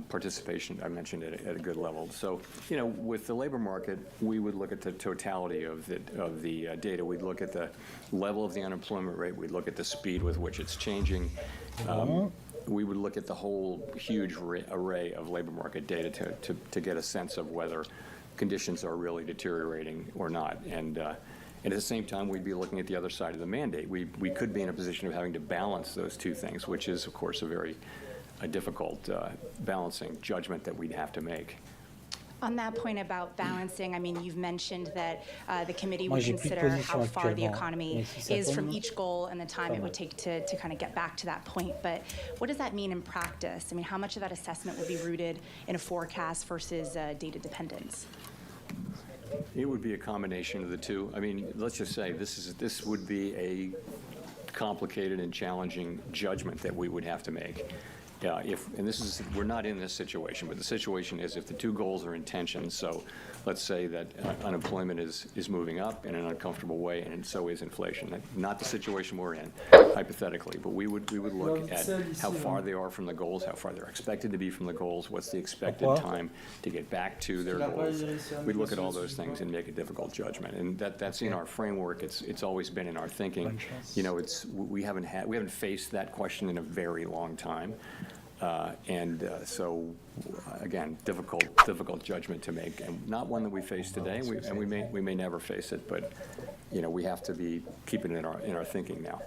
S9: participation, I mentioned, at a good level. So, with the labor market, we would look at the totality of the data. We'd look at the level of the unemployment rate. We'd look at the speed with which it's changing. We would look at the whole huge array of labor market data to get a sense of whether conditions are really deteriorating or not. And at the same time, we'd be looking at the other side of the mandate. We could be in a position of having to balance those two things, which is, of course, a difficult balancing judgment that we'd have to make.
S13: On that point about balancing, I mean, you've mentioned that the committee would consider how far the economy is from each goal and the time it would take to kind of get back to that point. But what does that mean in practice? I mean, how much of that assessment would be rooted in a forecast versus data dependence?
S9: It would be a combination of the two. I mean, let's just say this would be a complicated and challenging judgment that we would have to make. We're not in this situation, but the situation is if the two goals are in tension, so let's say that unemployment is moving up in an uncomfortable way, and so is inflation. Not the situation we're in, hypothetically, but we would look at how far they are from the goals, how far they're expected to be from the goals, what's the expected time to get back to their goals. We'd look at all those things and make a difficult judgment, and that's in our framework. It's always been in our thinking. We haven't faced that question in a very long time. So, again, difficult judgment to make, and not one that we face today, and we may never face it, but we have to be keeping it in our thinking now.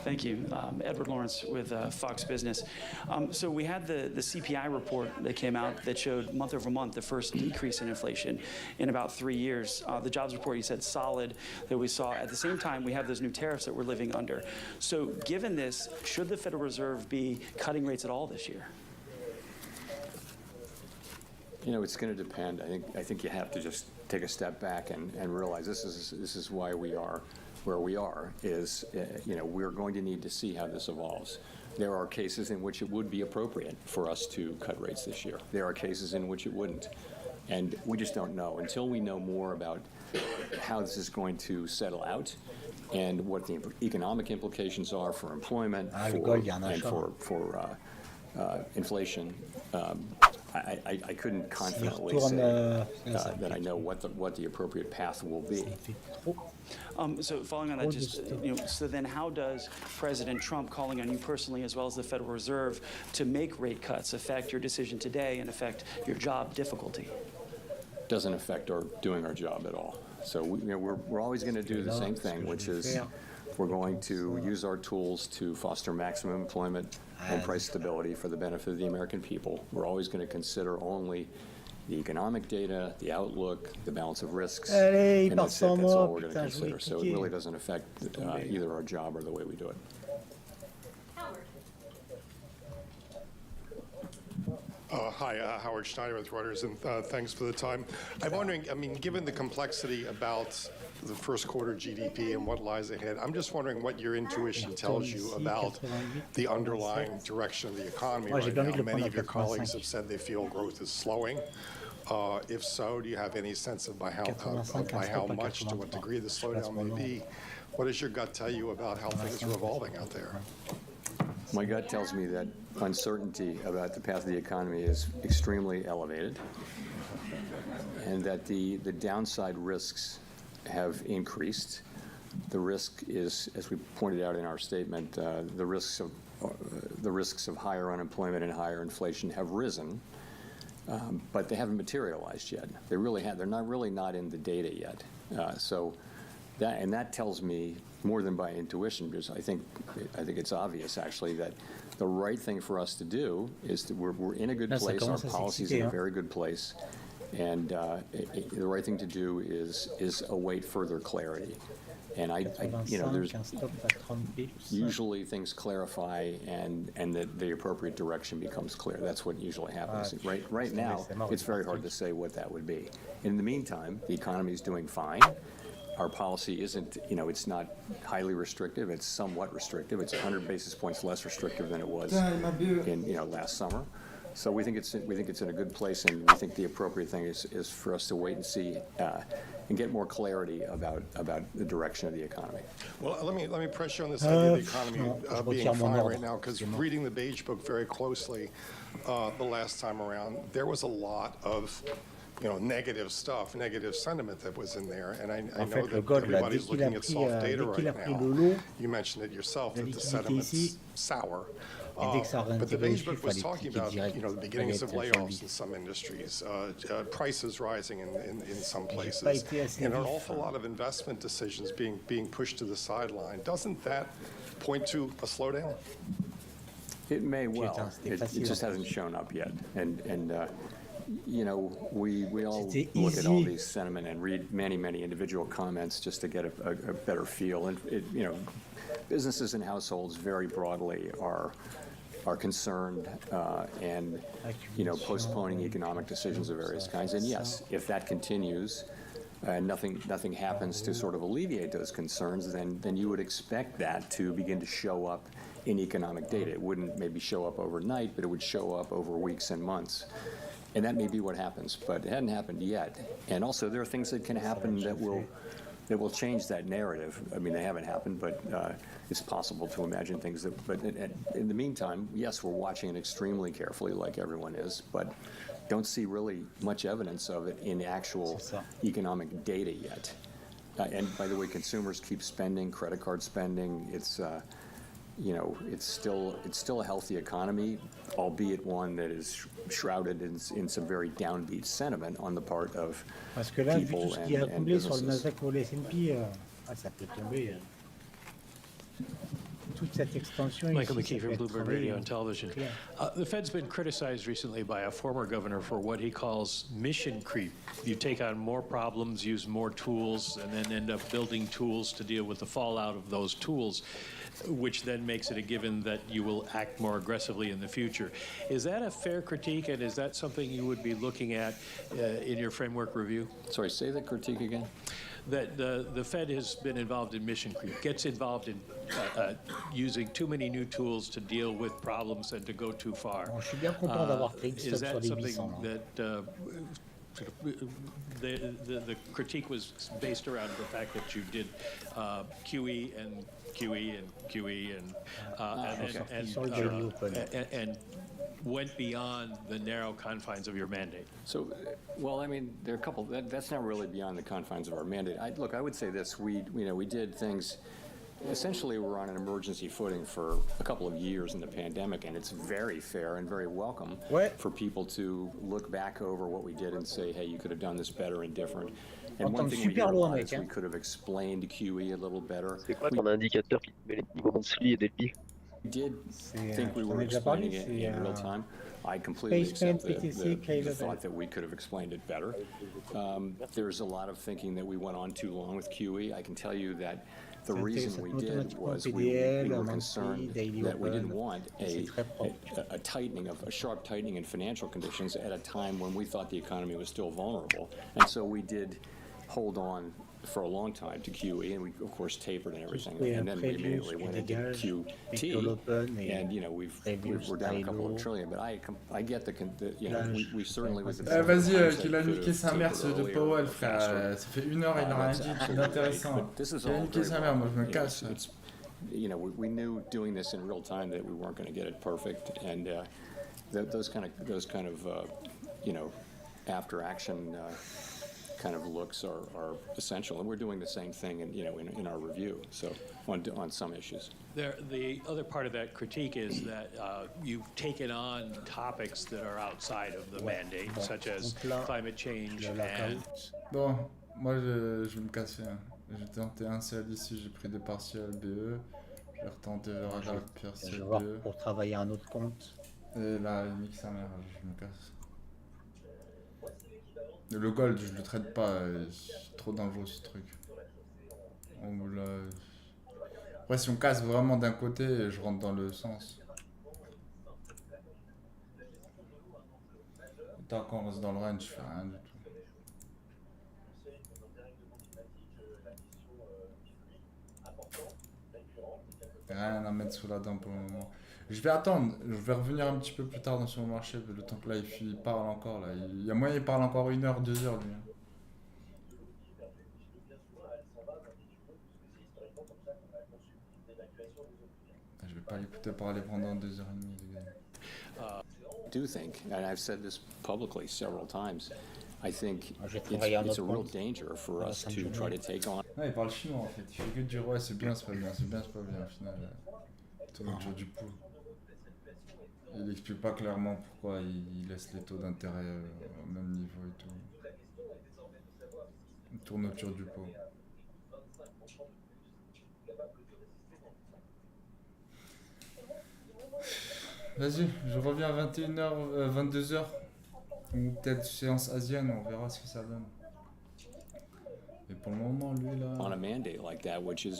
S14: Thank you. Edward Lawrence with Fox Business. So we had the CPI report that came out that showed month over month the first decrease in inflation in about 3 years. The jobs report, you said, solid, that we saw. At the same time, we have those new tariffs that we're living under. So given this, should the Federal Reserve be cutting rates at all this year?
S9: It's going to depend. I think you have to just take a step back and realize this is why we are where we are. We're going to need to see how this evolves. There are cases in which it would be appropriate for us to cut rates this year. There are cases in which it wouldn't. And we just don't know. Until we know more about how this is going to settle out and what the economic implications are for employment and for inflation, I couldn't confidently say that I know what the appropriate path will be.
S14: So following on that, so then how does President Trump calling on you personally, as well as the Federal Reserve, to make rate cuts affect your decision today and affect your job difficulty?
S9: Doesn't affect our doing our job at all. So we're always going to do the same thing, which is we're going to use our tools to foster maximum employment and price stability for the benefit of the American people. We're always going to consider only the economic data, the outlook, the balance of risks, and that's it. That's all we're going to consider. So it really doesn't affect either our job or the way we do it.
S15: Hi, Howard Schneider with Reuters, and thanks for the time. I'm wondering, given the complexity about the first quarter GDP and what lies ahead, I'm just wondering what your intuition tells you about the underlying direction of the economy right now. Many of your colleagues have said they feel growth is slowing. If so, do you have any sense of by how much, to what degree the slowdown may be? What does your gut tell you about how things are evolving out there?
S9: My gut tells me that uncertainty about the path of the economy is extremely elevated, and that the downside risks have increased. The risk is, as we pointed out in our statement, the risks of higher unemployment and higher inflation have risen, but they haven't materialized yet. They're not in the data yet. So that tells me more than by intuition, because I think it's obvious actually that the right thing for us to do is we're in a good place. Our policy's in a very good place, and the right thing to do is await further clarity. And there's usually things clarify and the appropriate direction becomes clear. That's what usually happens. Right now, it's very hard to say what that would be. In the meantime, the economy is doing fine. Our policy isn't, it's not highly restrictive. It's somewhat restrictive. It's 100 basis points less restrictive than it was in, last summer. So we think it's in a good place, and we think the appropriate thing is for us to wait and see and get more clarity about the direction of the economy.
S15: Well, let me press you on this idea of the economy being fine right now, because reading the beige book very closely the last time around, there was a lot of negative stuff, negative sentiment that was in there, and I know that everybody's looking at soft data right now. You mentioned it yourself that the sentiment's sour. But the beige book was talking about the beginnings of layoffs in some industries, prices rising in some places, and an awful lot of investment decisions being pushed to the sideline. Doesn't that point to a slowdown?
S9: It may well. It just hasn't shown up yet, and we all look at all these sentiment and read many individual comments just to get a better feel. And businesses and households very broadly are concerned and postponing economic decisions of various kinds. And yes, if that continues and nothing happens to sort of alleviate those concerns, then you would expect that to begin to show up in economic data. It wouldn't maybe show up overnight, but it would show up over weeks and months. And that may be what happens, but it hadn't happened yet. And also, there are things that can happen that will change that narrative. I mean, they haven't happened, but it's possible to imagine things that. But in the meantime, yes, we're watching it extremely carefully, like everyone is, but don't see really much evidence of it in actual economic data yet. And by the way, consumers keep spending, credit card spending. It's still a healthy economy, albeit one that is shrouded in some very downbeat sentiment on the part of
S4: Parce que là, vu tout
S9: people
S4: ce qui a
S9: and
S4: coulé sur le
S9: businesses.
S4: Nasdaq ou le S&P, ça peut tomber. Toute cette extension
S16: Michael
S4: ici,
S16: McKee
S4: ça peut
S16: from
S4: être
S16: Bloomberg
S4: travaillé,
S16: Radio and Television. The Fed's been criticized recently by a former governor for what he calls mission creep. You take on more problems, use more tools, and then end up building tools to deal with the fallout of those tools, which then makes it a given that you will act more aggressively in the future. Is that a fair critique, and is that something you would be looking at in your framework review?
S9: Sorry, say the critique again.
S16: That the Fed has been involved in mission creep, gets involved in using too many new tools to deal with problems and to go too far.
S4: Bon, je suis bien content d'avoir pris une
S16: Is
S4: stop sur
S16: that
S4: les
S16: something
S4: 800.
S16: that the critique was based around the fact that you did QE and QE and QE and went beyond the narrow confines of your mandate?
S9: So, well, I mean, there are a couple. That's not really beyond the confines of our mandate. I would say this: we did things. Essentially, we're on an emergency footing for a couple of years in the pandemic, and it's very fair and very welcome for people to look back over what we did and say, "Hey, you could have done this better and different." And one thing we hear a lot is we could have explained QE a little better.
S7: C'est quoi ton indicateur qui te met les niveaux monthly et débit?
S9: We did think we were explaining it in real time. I completely accept the thought that we could have explained it better. There's a lot of thinking that we went on too long with QE. I can tell you that the reason we did was we were concerned that we didn't want a tightening of a sharp tightening in financial conditions at a time when we thought the economy was still vulnerable, and so we did hold on for a long time to QE, and we of course tapered and everything, and then we immediately went into QT, and we're down a couple of trillion. But I get we certainly was.
S1: Vas-y, qu'il a niqué sa mère ce de Powell, frère. Ça fait 1 heure, il a rien dit, c'est intéressant. Il a niqué sa mère, moi je me casse.
S9: We knew doing this in real time that we weren't going to get it perfect, and those kind of after action kind of looks are essential, and we're doing the same thing in our review. So on some issues.
S16: The other part of that critique is that you've taken on topics that are outside of the mandate, such as climate change and.
S1: Bon, moi je vais me casser. J'ai tenté un CL ici, j'ai pris des partiels BE. Je vais retenter vers la partiel BE.
S4: Pour travailler un autre compte.
S1: Et là, il nique sa mère, je me casse. Le gold, je le traite pas, c'est trop dangereux ce truc. Après, si on casse vraiment d'un côté, je rentre dans le sens. Tant qu'on reste dans le range, je fais rien du tout. Rien à mettre sous la dent pour le moment. Je vais attendre, je vais revenir un petit peu plus tard sur le marché, le temps que là il parle encore. Là. Il y a moyen il parle encore 1 heure, 2 heures lui. Hein. Je vais pas l'écouter parler pendant 2h30 les gars.
S9: I do think, and I've said this publicly several times, I think it's a real danger for us to try to take on.
S1: Ouais, il parle chinois en fait, il fait que dire ouais c'est bien, c'est pas bien, c'est bien, c'est pas bien au final. Il tourne autour du pot. Il explique pas clairement pourquoi il laisse les taux d'intérêt au même niveau et tout. Il tourne autour du pot. Vas-y, je reviens à 21h, 22h. Ou peut-être séance asienne, on verra ce que ça donne. Et pour le moment, lui là...
S9: On a mandate like that, which is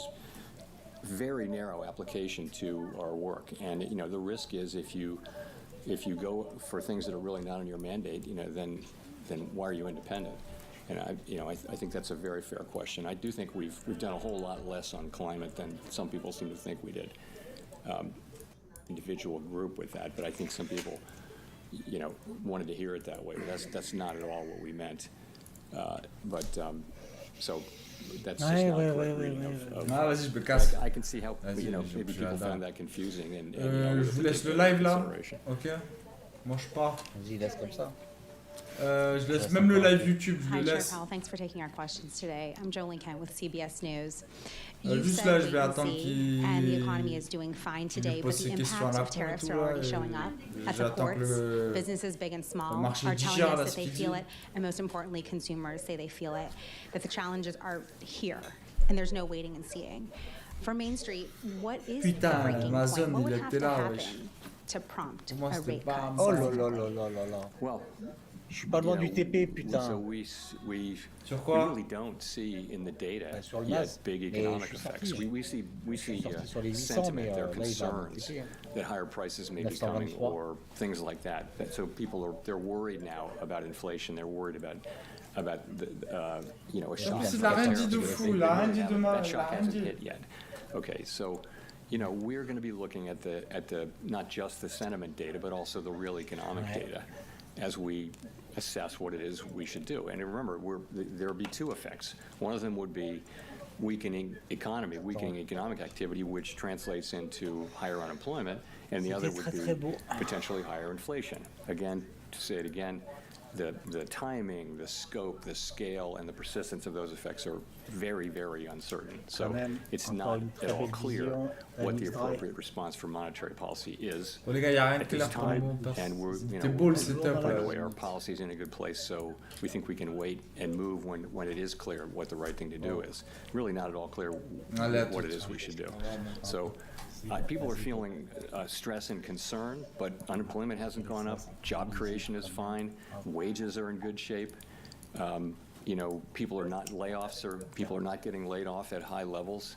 S9: very narrow application to our work. And, you know, the risk is if you go for things that are really not on your mandate, you know, then why are you independent? And I think that's a very fair question. I do think we've done a whole lot less on climate than some people seem to think we did. Individual group with that, but I think some people, you know, wanted to hear it that way. That's not at all what we meant. So that's just not correct reading of
S1: vas-y, je me casse.
S9: I can see how, you know, maybe people found that confusing. And you know,
S1: je vous laisse le live là, ok? Moi je pars.
S4: Vas-y, laisse comme ça.
S1: Je laisse même le live YouTube, je
S13: Hi,
S1: le
S13: Chair
S1: laisse.
S13: Powell. Thanks for taking our questions today. I'm Jolene Kent with CBS News.
S1: Juste là, je vais attendre qu'il
S13: and the economy is doing fine today, but the impacts of tariffs are already showing up at the ports. Businesses big and small are telling us that they feel it, and most importantly, consumers say they feel it, that the challenges are here, and there's no waiting and seeing. For Main Street, what is the breaking point? What would have to happen to prompt a rate cut?
S4: Oh là là là là là là.
S9: Well,
S4: je suis pas loin du TP, putain.
S9: So we really don't see in the data yet big economic effects. We see sentiment, there are concerns that higher prices may be coming or things like that. So people they're worried now about inflation. They're worried about the you know, a shock. That shock hasn't hit yet. Okay, so. You know, we're going to be looking at the not just the sentiment data, but also the real economic data as we assess what it is we should do. And remember, there will be two effects. One of them would be weakening economic activity, which translates into higher unemployment, and the other would be potentially higher inflation. Again, to say it again, the timing, the scope, the scale, and the persistence of those effects are very, very uncertain. So it's not at all clear what the appropriate response for monetary policy is at this time. And we're, you know, by the way, our policy is in a good place, so we think we can wait and move when it is clear what the right thing to do is. Really not at all clear what it is we should do. So people are feeling stress and concern, but unemployment hasn't gone up. Job creation is fine. Wages are in good shape. You know, people are not getting laid off at high levels.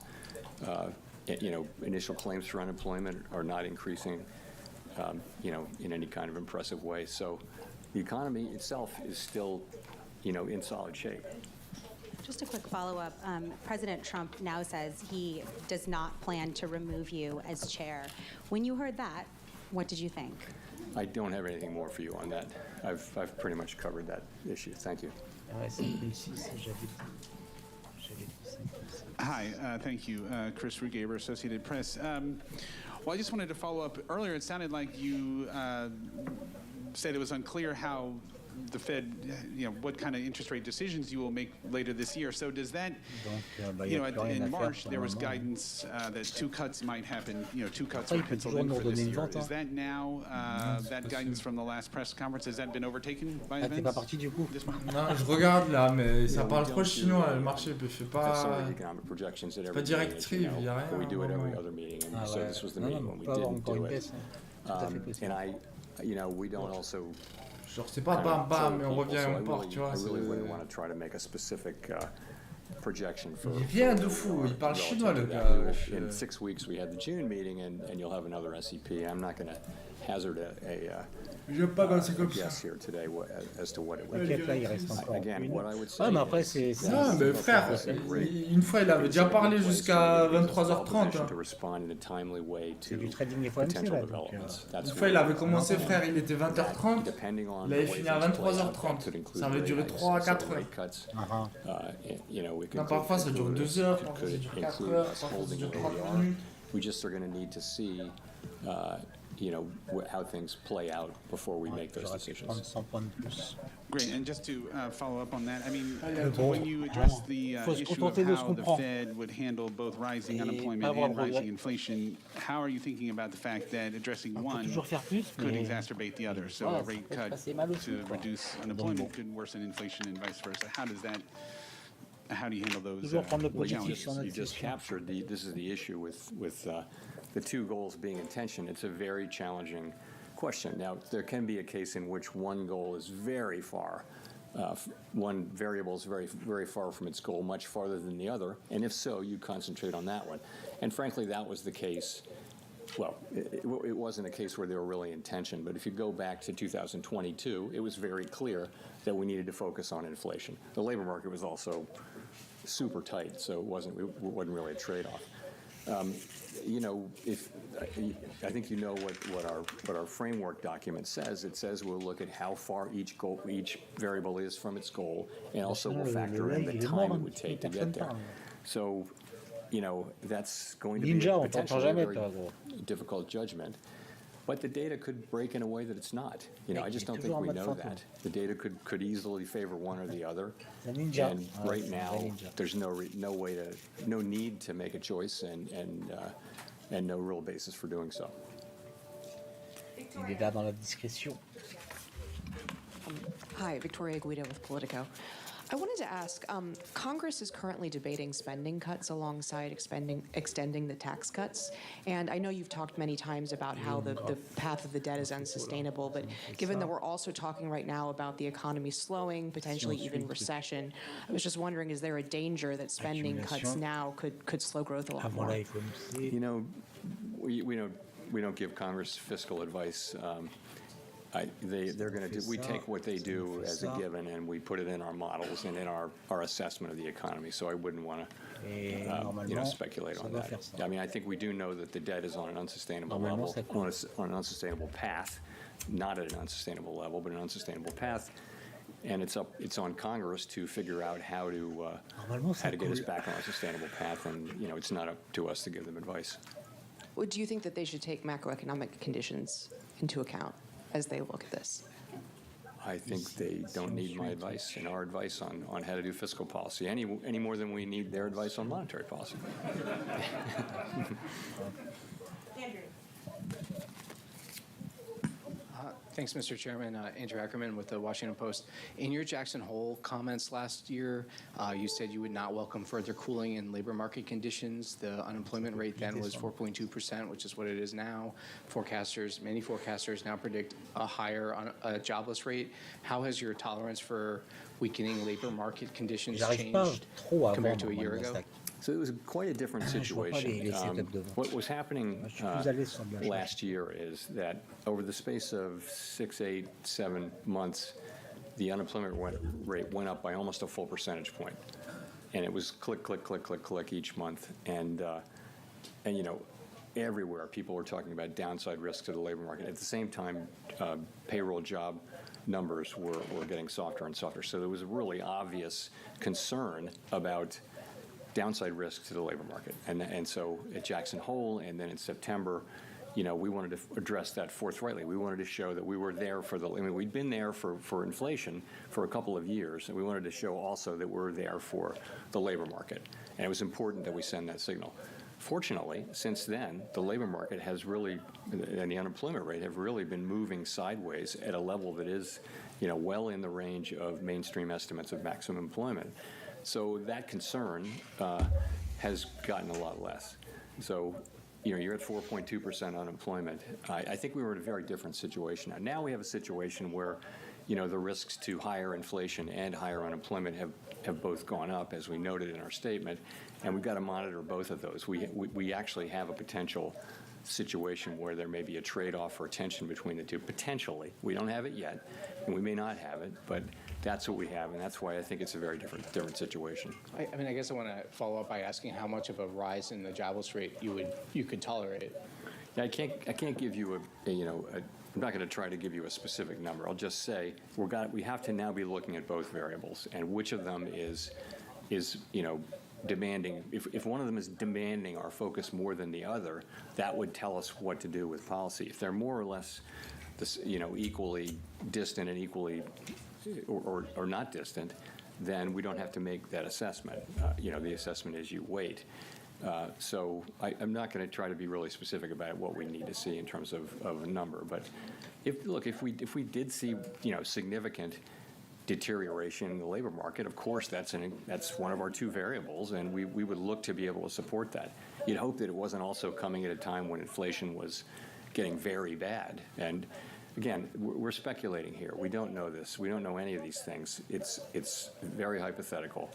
S9: You know, initial claims for unemployment are not increasing, you know, in any kind of impressive way. So the economy itself is still, you know, in solid shape.
S13: Just a quick follow-up. President Trump now says he does not plan to remove you as chair. When you heard that, what did you think?
S9: I don't have anything more for you on that. I've pretty much covered that issue. Thank you.
S17: Hi, thank you. Chris Rugaber, Associated Press. Well, I just wanted to follow up. Earlier, it sounded like you said it was unclear how the Fed, you know, what kind of interest rate decisions you will make later this year. So does that, you know, in March there was guidance that 2 cuts might happen, you know, 2 cuts were penciled in for this year. Is that now, that guidance from the last press conference, has that been overtaken by events?
S1: Non, je regarde là, mais ça parle trop chinois, le marché ne fait pas directive, il n'y a rien.
S9: We do it every other meeting, and so this was the meeting when we didn't do it. And you know, we don't also.
S1: Genre c'est pas bam bam, mais on revient et on part, tu vois.
S9: I really wouldn't want to try to make a specific projection for.
S1: Il vient de fou, il parle chinois le gars.
S9: In 6 weeks we had the June meeting, and you'll have another SEP. I'm not going to hazard
S1: J'aime pas quand c'est comme ça.
S9: guess here today as to what it would
S4: T'inquiète, là, il reste encore
S9: Again,
S4: une
S9: what I
S4: minute.
S9: would say
S4: Ouais, mais après,
S9: is-
S4: c'est...
S1: Non, mais frère, une fois il avait déjà parlé jusqu'à 23h30.
S9: To respond in a timely way to
S4: C'est du trading FOMC,
S9: potential
S4: là, donc,
S9: developments. That's
S1: Une fois il
S9: what-
S1: avait commencé, frère, il était 20h30.
S9: Depending on
S1: Il avait
S9: the way
S1: fini à
S9: things play out,
S1: 23h30.
S9: that could include
S1: Ça avait
S9: rate
S1: duré
S9: hikes,
S1: 3 à 4
S9: accelerated
S1: heures.
S9: cuts. You know, it
S1: Non,
S9: could-
S1: parfois ça dure 2 heures, parfois ça
S9: could
S1: dure 4
S9: include
S1: heures,
S9: us
S1: parfois ça
S9: holding
S1: dure
S9: where
S1: 30
S9: we are.
S1: minutes.
S9: We just are going to need to see, you know, how things play out before we make those decisions.
S4: 100 points de plus.
S17: Great, and just to follow up on that, I mean,
S4: Bon,
S17: when you address the
S4: faut se
S17: issue of
S4: contenter de ce
S17: how
S4: qu'on
S17: the
S4: prend.
S17: Fed would handle both rising
S4: Et
S17: unemployment
S4: pas avoir
S17: and
S4: de regret.
S17: rising inflation, how are you thinking about the fact that addressing
S4: On peut
S17: one
S4: toujours faire plus,
S17: could
S4: mais-
S17: exacerbate the other? So
S4: Voilà,
S17: a
S4: ça
S17: rate
S4: peut se
S17: cut
S4: passer mal aussi,
S17: to
S4: quoi.
S17: reduce
S4: Donc
S17: unemployment
S4: bon.
S17: could worsen inflation and vice versa. How does that? How do you handle those?
S4: Toujours prendre le
S9: Well, you
S4: positif sur
S9: just,
S4: notre
S9: you just
S4: session.
S9: captured this is the issue with the two goals being in tension. It's a very challenging question. Now, there can be a case in which one goal is very far, one variable is very far from its goal, much farther than the other, and if so, you concentrate on that one. And frankly, that was the case. Well, it wasn't a case where they were really in tension, but if you go back to 2022, it was very clear that we needed to focus on inflation. The labor market was also super tight, so it wasn't really a trade-off. You know, if I think you know what our framework document says. It says we'll look at how far each variable is from its goal, and also we'll factor in the time it would take to get there. So, you know, that's going to be
S4: Ninja, on t'entend
S9: potentially a
S4: jamais,
S9: very
S4: toi, gros.
S9: difficult judgment. But the data could break in a way that it's not. You know, I just don't think
S4: toujours en
S9: we
S4: mode
S9: know
S4: fantôme.
S9: that. The data could easily favor one or the other.
S4: C'est un ninja.
S9: And
S4: Ouais,
S9: right
S4: c'est un
S9: now,
S4: vrai ninja.
S9: there's no need to make a choice, and no real basis for doing so.
S4: Il est là dans la discrétion.
S18: Hi, Victoria Guida with Politico. I wanted to ask, Congress is currently debating spending cuts alongside extending the tax cuts. And I know you've talked many times about how the path of the debt is unsustainable, but given that we're also talking right now about the economy slowing, potentially even recession, I was just wondering, is there a danger that spending cuts now could slow growth a lot more?
S9: You know, we don't give Congress fiscal advice. They're going to do. We take what they do as a given, and we put it in our models and in our assessment of the economy. So I wouldn't want to, speculate on that. I mean, I think we do know that the debt is on an unsustainable level, on an unsustainable path, not at an unsustainable level, but an unsustainable path. And it's on Congress to figure out how to get us back on a sustainable path. And you know, it's not up to us to give them advice.
S18: Well, do you think that they should take macroeconomic conditions into account as they look at this?
S9: I think they don't need my advice and our advice on how to do fiscal policy any more than we need their advice on monetary policy.
S19: Thanks, Mr. Chairman. Andrew Ackerman with the Washington Post. In your Jackson Hole comments last year, you said you would not welcome further cooling in labor market conditions. The unemployment rate then was 4.2%, which is what it is now. Many forecasters now predict a higher jobless rate. How has your tolerance for weakening labor market conditions changed compared to a year ago?
S9: So it was quite a different situation. What was happening last year is that over the space of 6, 8, 7 months, the unemployment rate went up by almost a full percentage point. And it was click, click, click, click, click each month. And you know, everywhere people were talking about downside risks to the labor market. At the same time, payroll job numbers were getting softer and softer. So there was a really obvious concern about downside risk to the labor market. And so at Jackson Hole and then in September, you know, we wanted to address that forthrightly. We wanted to show that we were there we'd been there for inflation for a couple of years, and we wanted to show also that we're there for the labor market. And it was important that we send that signal. Fortunately, since then, the labor market has really, and the unemployment rate have really been moving sideways at a level that is, you know, well in the range of mainstream estimates of maximum employment. So that concern has gotten a lot less. So, you know, you're at 4.2% unemployment. I think we were in a very different situation. Now we have a situation where, you know, the risks to higher inflation and higher unemployment have both gone up, as we noted in our statement, and we've got to monitor both of those. We actually have a potential situation where there may be a trade-off or tension between the two, potentially. We don't have it yet, and we may not have it, but that's what we have, and that's why I think it's a very different situation.
S19: I mean, I guess I want to follow up by asking how much of a rise in the jobless rate you could tolerate.
S9: Yeah, I can't give you I'm not going to try to give you a specific number. I'll just say we have to now be looking at both variables and which of them is demanding. If one of them is demanding our focus more than the other, that would tell us what to do with policy. If they're more or less, equally distant and equally or not distant, then we don't have to make that assessment. The assessment is you wait. So I'm not going to try to be really specific about what we need to see in terms of a number. But if we did see significant deterioration in the labor market, of course that's one of our two variables, and we would look to be able to support that. You'd hope that it wasn't also coming at a time when inflation was getting very bad. And again, we're speculating here. We don't know this. We don't know any of these things. It's very hypothetical.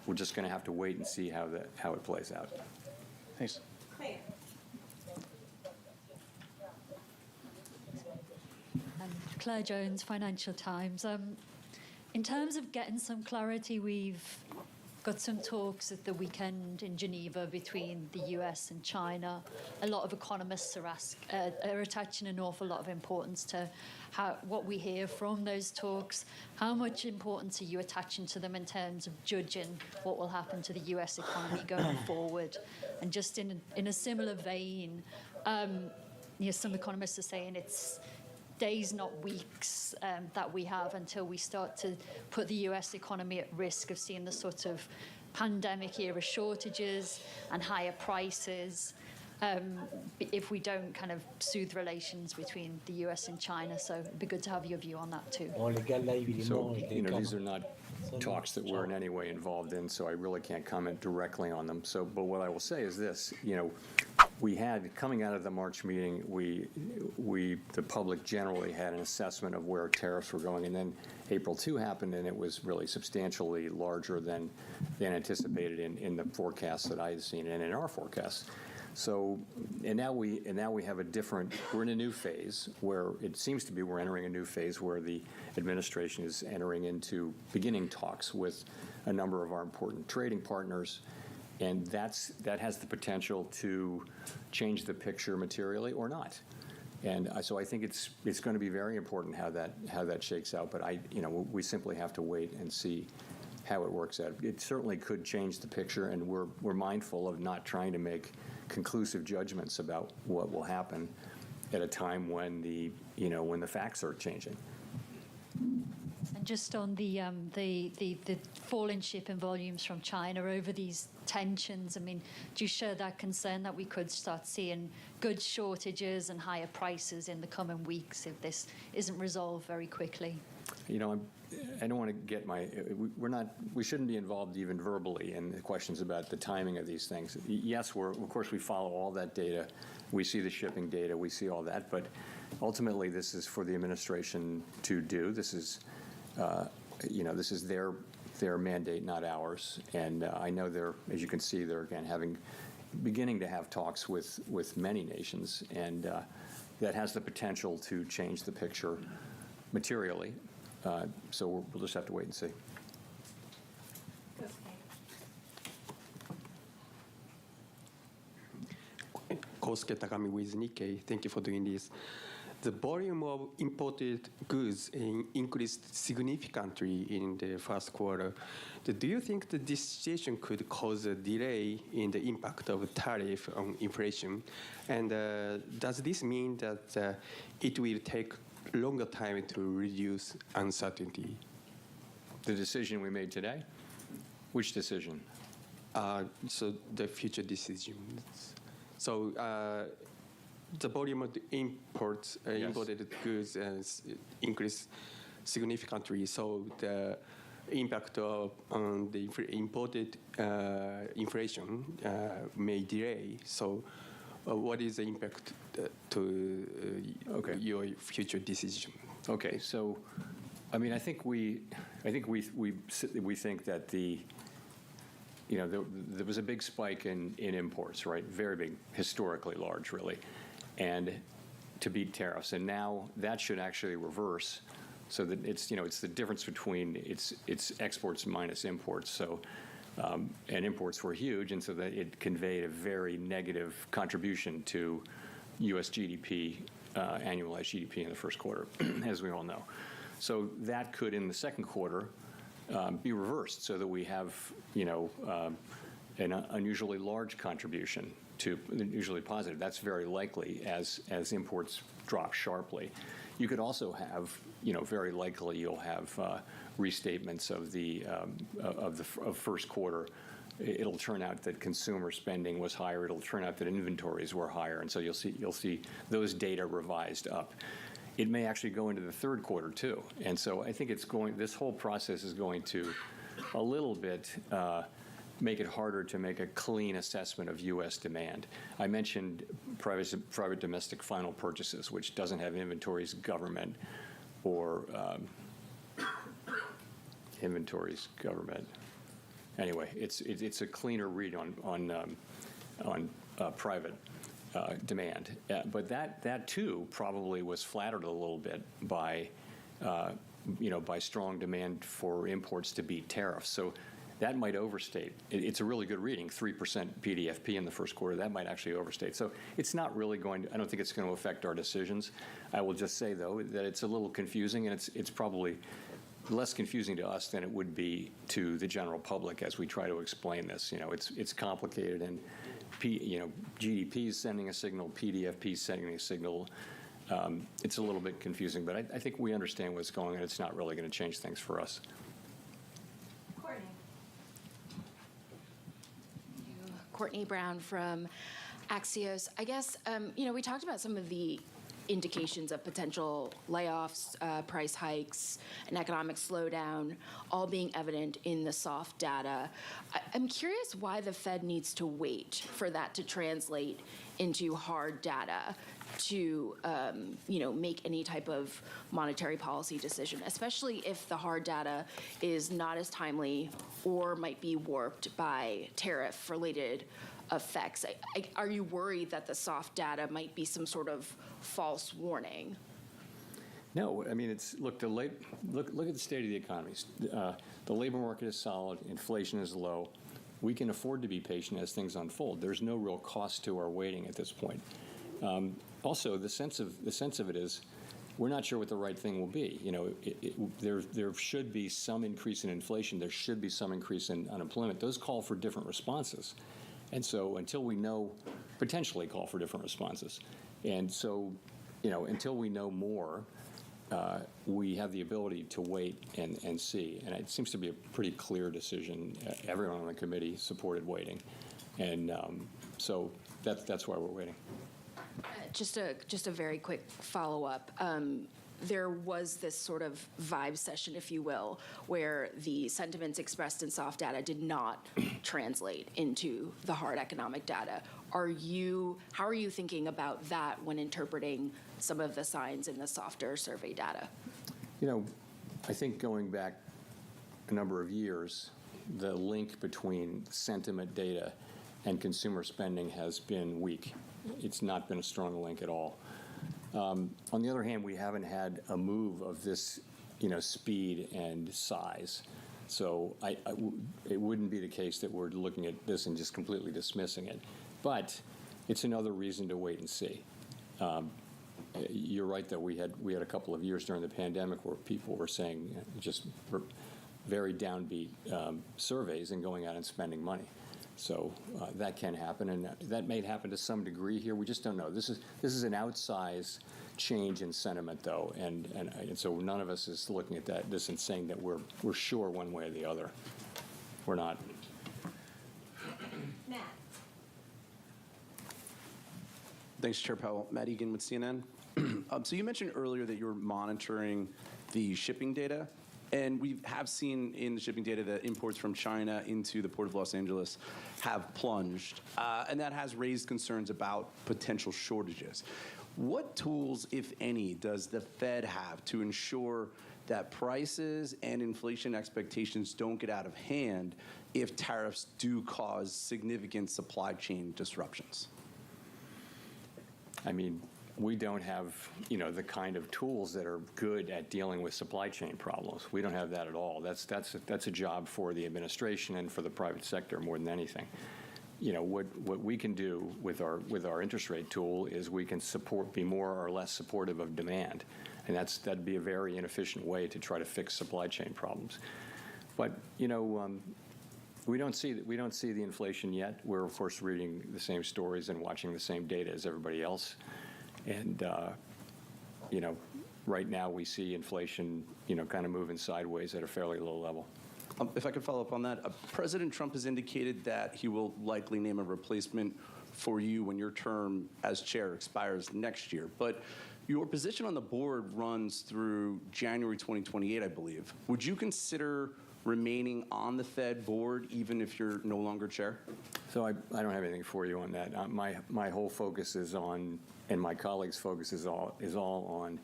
S9: We're just going to have to wait and see how it plays out.
S19: Thanks.
S20: Claire Jones, Financial Times. In terms of getting some clarity, we've got some talks at the weekend in Geneva between the US and China. A lot of economists are attaching an awful lot of importance to what we hear from those talks. How much importance are you attaching to them in terms of judging what will happen to the US economy going forward? And just in a similar vein, some economists are saying it's days, not weeks, that we have until we start to put the US economy at risk of seeing the sort of pandemic-era shortages and higher prices if we don't kind of soothe relations between the US and China. So it'd be good to have your view on that too.
S9: So, these are not talks that we're in any way involved in, so I really can't comment directly on them. So, but what I will say is this, we had, coming out of the March meeting, the public generally had an assessment of where tariffs were going, and then April 2 happened, and it was really substantially larger than anticipated in the forecasts that I had seen and in our forecasts. So, and now we have we're in a new phase where it seems to be we're entering a new phase where the administration is beginning talks with a number of our important trading partners, and that has the potential to change the picture materially or not. And so I think it's going to be very important how that shakes out. But we simply have to wait and see how it works out. It certainly could change the picture, and we're mindful of not trying to make conclusive judgments about what will happen at a time when the facts are changing.
S20: And just on the fall in shipping volumes from China over these tensions, I mean, do you share that concern that we could start seeing goods shortages and higher prices in the coming weeks if this isn't resolved very quickly?
S9: I don't want to get we shouldn't be involved even verbally in the questions about the timing of these things. Yes, of course we follow all that data. We see the shipping data, we see all that, but ultimately this is for the administration to do. This is their mandate, not ours. And I know as you can see, they're again beginning to have talks with many nations, and that has the potential to change the picture materially. So we'll just have to wait and see.
S21: Kosuke Takami with Nikkei. Thank you for doing this. The volume of imported goods increased significantly in the first quarter. Do you think that this situation could cause a delay in the impact of tariff on inflation? And does this mean that it will take longer time to reduce uncertainty?
S9: The decision we made today? Which decision?
S21: So the future decisions. So the volume of the imported goods increased significantly. So the impact on the imported inflation may delay. So what is the impact to your future decision?
S9: Okay, so I mean, I think we think that there was a big spike in imports, right? Very big, historically large, really. and to beat tariffs. And now that should actually reverse, so that it's the difference between it's exports minus imports. So and imports were huge, and so that it conveyed a very negative contribution to U.S. GDP, annualized GDP in the first quarter, as we all know. So that could, in the second quarter, be reversed, so that we have, an unusually large contribution to usually positive. That's very likely as imports drop sharply. You could also have, very likely you'll have restatements of the first quarter. It'll turn out that consumer spending was higher. It'll turn out that inventories were higher, and so you'll see those data revised up. It may actually go into the third quarter too, and so I think this whole process is going to a little bit make it harder to make a clean assessment of U.S. demand. I mentioned private domestic final purchases, which doesn't have inventories, government, or inventories, government. Anyway, it's a cleaner read on private demand, but that too probably was flattered a little bit by by strong demand for imports to beat tariffs. So that might overstate. It's a really good reading, 3% PDFP in the first quarter. That might actually overstate. So it's not really going to, I don't think it's going to affect our decisions. I will just say, though, that it's a little confusing, and it's probably less confusing to us than it would be to the general public as we try to explain this. It's complicated, and GDP is sending a signal, PDFP is sending a signal. It's a little bit confusing, but I think we understand what's going on. It's not really going to change things for us.
S2: Courtney Brown from Axios. I guess, we talked about some of the indications of potential layoffs, price hikes, an economic slowdown, all being evident in the soft data. I'm curious why the Fed needs to wait for that to translate into hard data to, make any type of monetary policy decision, especially if the hard data is not as timely or might be warped by tariff-related effects. Are you worried that the soft data might be some sort of false warning?
S9: No, I mean, look at the state of the economy. The labor market is solid, inflation is low. We can afford to be patient as things unfold. There's no real cost to our waiting at this point. Also, the sense of it is, we're not sure what the right thing will be. There should be some increase in inflation. There should be some increase in unemployment. Those call for different responses, and so until we know, potentially call for different responses, and so until we know more, we have the ability to wait and see. And it seems to be a pretty clear decision. Everyone on the committee supported waiting, and so that's why we're waiting.
S2: Just a very quick follow-up. There was this sort of vibe session, if you will, where the sentiments expressed in soft data did not translate into the hard economic data. How are you thinking about that when interpreting some of the signs in the softer survey data?
S9: I think going back a number of years, the link between sentiment data and consumer spending has been weak. It's not been a strong link at all. On the other hand, we haven't had a move of this, speed and size. So it wouldn't be the case that we're looking at this and just completely dismissing it. But it's another reason to wait and see. You're right that we had a couple of years during the pandemic where people were saying just very downbeat surveys and going out and spending money. So that can happen, and that may happen to some degree here. We just don't know. This is an outsized change in sentiment, though, and so none of us is looking at this and saying that we're sure one way or the other. We're not.
S2: Matt.
S22: Thanks, Chair Powell. Matt Egan with CNN. So you mentioned earlier that you were monitoring the shipping data. And we have seen in the shipping data that imports from China into the Port of Los Angeles have plunged, and that has raised concerns about potential shortages. What tools, if any, does the Fed have to ensure that prices and inflation expectations don't get out of hand if tariffs do cause significant supply chain disruptions?
S9: I mean, we don't have, the kind of tools that are good at dealing with supply chain problems. We don't have that at all. That's a job for the administration and for the private sector more than anything. What we can do with our interest rate tool is we can be more or less supportive of demand, and that'd be a very inefficient way to try to fix supply chain problems. But we don't see the inflation yet. We're of course reading the same stories and watching the same data as everybody else, and right now we see inflation kind of moving sideways at a fairly low level.
S22: If I could follow up on that, President Trump has indicated that he will likely name a replacement for you when your term as chair expires next year. But your position on the board runs through January 2028, I believe. Would you consider remaining on the Fed board even if you're no longer chair?
S9: So I don't have anything for you on that. My whole focus is on, and my colleagues' focus is all on,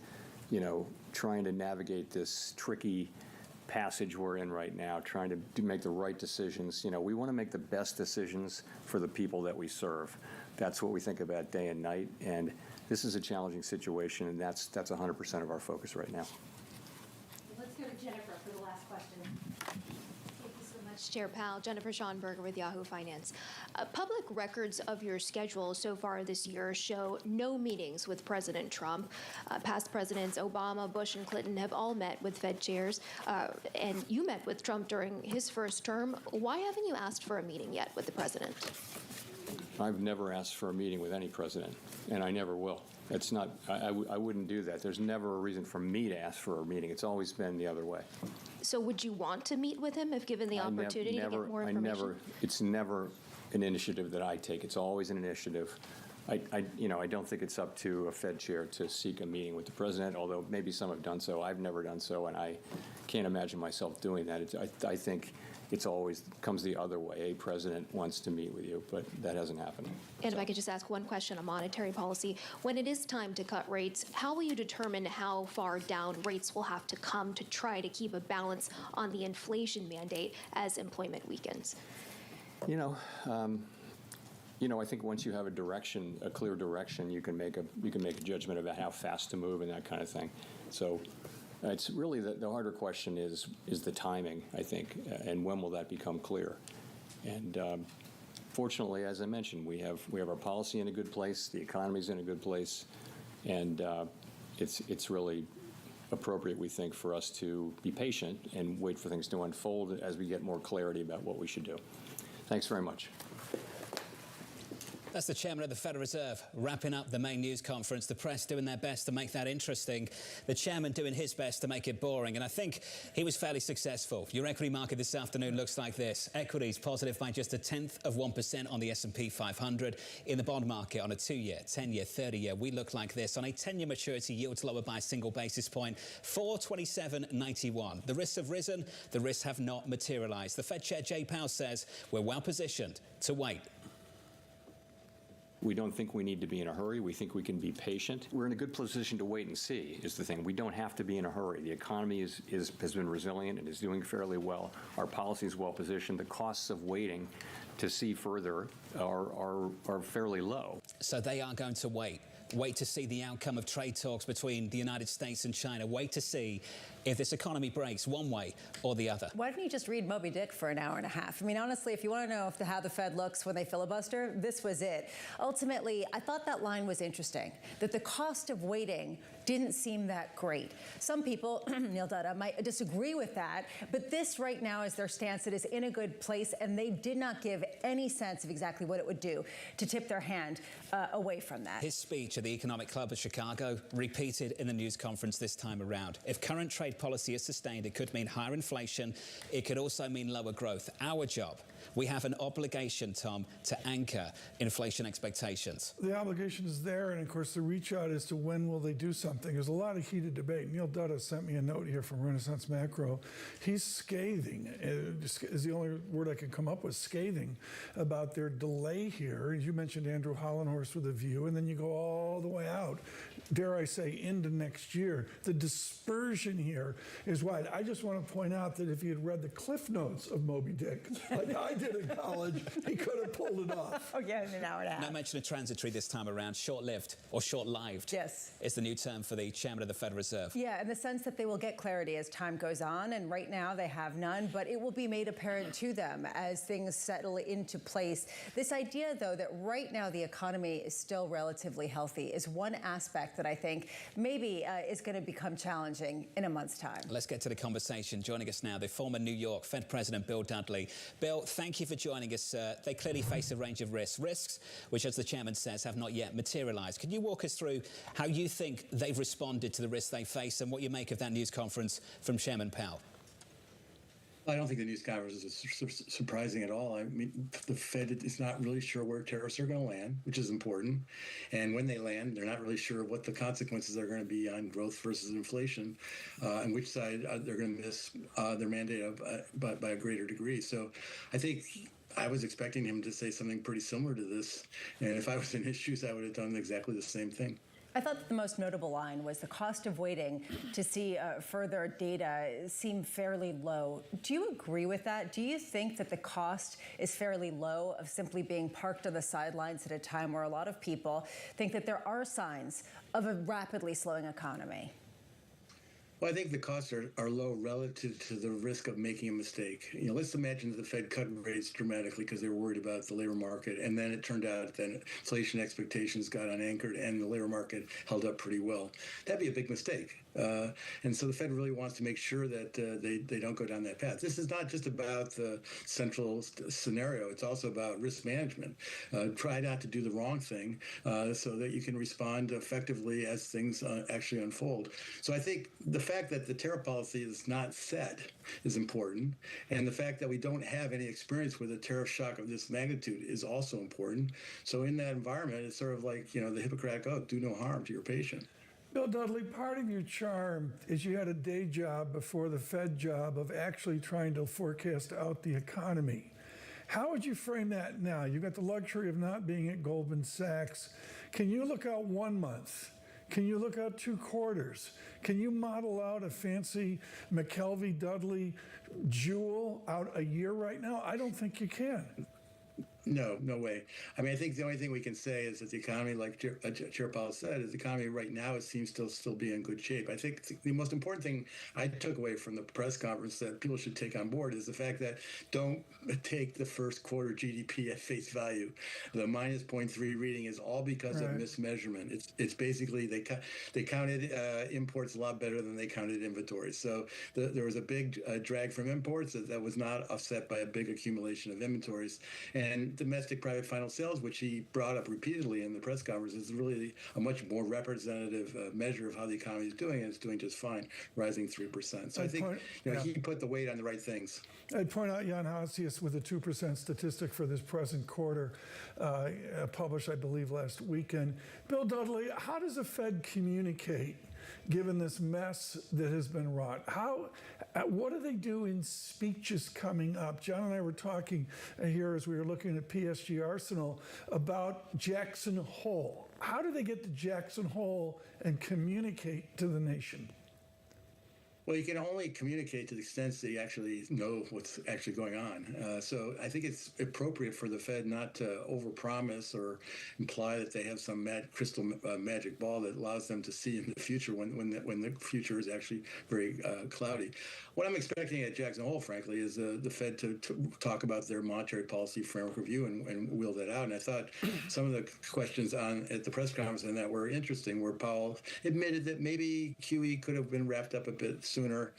S9: trying to navigate this tricky passage we're in right now, trying to make the right decisions. We want to make the best decisions for the people that we serve. That's what we think about day and night, and this is a challenging situation, and that's 100% of our focus right now.
S3: Let's go to Jennifer for the last question. Thank you so much, Chair Powell. Jennifer Schonberger with Yahoo Finance. Public records of your schedule so far this year show no meetings with President Trump. Past presidents Obama, Bush, and Clinton have all met with Fed chairs, and you met with Trump during his first term. Why haven't you asked for a meeting yet with the president?
S9: I've never asked for a meeting with any president, and I never will. It's not, I wouldn't do that. There's never a reason for me to ask for a meeting. It's always been the other way.
S3: So would you want to meet with him if given the opportunity to get more information?
S9: It's never an initiative that I take. It's always an initiative. I don't think it's up to a Fed chair to seek a meeting with the president, although maybe some have done so. I've never done so, and I can't imagine myself doing that. I think it's always comes the other way. A president wants to meet with you, but that hasn't happened.
S3: And if I could just ask one question on monetary policy. When it is time to cut rates, how will you determine how far down rates will have to come to try to keep a balance on the inflation mandate as employment weakens?
S9: I think once you have a clear direction, you can make a judgment about how fast to move and that kind of thing. So it's really the harder question is the timing, I think, and when will that become clear? And fortunately, as I mentioned, we have our policy in a good place, the economy's in a good place, and it's really appropriate, we think, for us to be patient and wait for things to unfold as we get more clarity about what we should do. Thanks very much.
S8: That's the chairman of the Federal Reserve wrapping up the main news conference. The press doing their best to make that interesting. The chairman doing his best to make it boring. And I think he was fairly successful. Your equity market this afternoon looks like this. Equities positive by just 0.1% on the S&P 500. In the bond market on a 2-year, 10-year, 30-year, we look like this. On a 10-year maturity, yields lower by a single basis point, 427.91. The risks have risen. The risks have not materialized. The Fed Chair Jay Powell says we're well positioned to wait.
S9: We don't think we need to be in a hurry. We think we can be patient. We're in a good position to wait and see is the thing. We don't have to be in a hurry. The economy has been resilient and is doing fairly well. Our policy is well positioned. The costs of waiting to see further are fairly low.
S8: So they are going to wait. Wait to see the outcome of trade talks between the United States and China. Wait to see if this economy breaks one way or the other.
S23: Why don't you just read Moby Dick for an hour and a half? I mean, honestly, if you want to know how the Fed looks when they filibuster, this was it. Ultimately, I thought that line was interesting, that the cost of waiting didn't seem that great. Some people, Neil Dutta, might disagree with that, but this right now is their stance. It is in a good place, and they did not give any sense of exactly what it would do to tip their hand away from that.
S8: His speech at the Economic Club of Chicago repeated in the news conference this time around. If current trade policy is sustained, it could mean higher inflation. It could also mean lower growth. Our job, we have an obligation, Tom, to anchor inflation expectations.
S24: The obligation is there, and of course the reach out is to when will they do something. There's a lot of heated debate. Neil Dutta sent me a note here from Renaissance Macro. He's scathing, is the only word I can come up with, scathing about their delay here. You mentioned Andrew Hollenhorst with a view, and then you go all the way out, dare I say, into next year. The dispersion here there is wide. I just want to point out that if he had read the cliff notes of Moby Dick, like I did in college, he could have pulled it off.
S23: Oh, yeah, in an hour and a half.
S8: No mention of transitory this time around. Short-lived or short-lived.
S23: Yes.
S8: Is the new term for the chairman of the Federal Reserve.
S23: Yeah, in the sense that they will get clarity as time goes on, and right now they have none, but it will be made apparent to them as things settle into place. This idea, though, that right now the economy is still relatively healthy is one aspect that I think maybe is going to become challenging in a month's time.
S8: Let's get to the conversation. Joining us now, the former New York Fed President Bill Dudley. Bill, thank you for joining us, sir. They clearly face a range of risks, which, as the chairman says, have not yet materialized. Can you walk us through how you think they've responded to the risks they face and what you make of that news conference from Chairman Powell?
S5: I don't think the news conference is surprising at all. I mean, the Fed is not really sure where tariffs are going to land, which is important. And when they land, they're not really sure what the consequences are going to be on growth versus inflation, and which side they're going to miss their mandate by a greater degree. So I think I was expecting him to say something pretty similar to this. And if I was in his shoes, I would have done exactly the same thing.
S23: I thought that the most notable line was the cost of waiting to see further data seem fairly low. Do you agree with that? Do you think that the cost is fairly low of simply being parked on the sidelines at a time where a lot of people think that there are signs of a rapidly slowing economy?
S5: Well, I think the costs are low relative to the risk of making a mistake. You know, let's imagine that the Fed cut rates dramatically because they were worried about the labor market, and then it turned out that inflation expectations got unanchored and the labor market held up pretty well. That'd be a big mistake. And so the Fed really wants to make sure that they don't go down that path. This is not just about the central scenario. It's also about risk management. Try not to do the wrong thing so that you can respond effectively as things actually unfold. So I think the fact that the tariff policy is not set is important. And the fact that we don't have any experience with a tariff shock of this magnitude is also important. So in that environment, it's sort of like, you know, the Hippocratic Oath, do no harm to your patient.
S24: Bill Dudley, part of your charm is you had a day job before the Fed job of actually trying to forecast out the economy. How would you frame that now? You've got the luxury of not being at Goldman Sachs. Can you look out 1 month? Can you look out 2 quarters? Can you model out a fancy McKelvey-Dudley jewel out a year right now? I don't think you can.
S5: No, no way. I mean, I think the only thing we can say is that the economy, like Chair Powell said, is the economy right now, it seems to still be in good shape. I think the most important thing I took away from the press conference that people should take on board is the fact that don't take the first quarter GDP at face value. The minus 0.3 reading is all because of mismeasurement. It's basically they counted imports a lot better than they counted inventories. So there was a big drag from imports that was not offset by a big accumulation of inventories. And domestic private final sales, which he brought up repeatedly in the press conference, is really a much more representative measure of how the economy is doing, and it's doing just fine, rising 3%. So I think he put the weight on the right things.
S24: I'd point out Jan Hasius with a 2% statistic for this present quarter, published, I believe, last weekend. Bill Dudley, how does the Fed communicate given this mess that has been wrought? What do they do in speeches coming up? John and I were talking here as we were looking at PSG Arsenal about Jackson Hole. How do they get to Jackson Hole and communicate to the nation?
S5: Well, you can only communicate to the extent that you actually know what's actually going on. So I think it's appropriate for the Fed not to overpromise or imply that they have some crystal magic ball that allows them to see in the future when the future is actually very cloudy. What I'm expecting at Jackson Hole, frankly, is the Fed to talk about their monetary policy framework review and wheel that out. And I thought some of the questions at the press conference on that were interesting, where Powell admitted that maybe QE could have been wrapped up a bit sooner.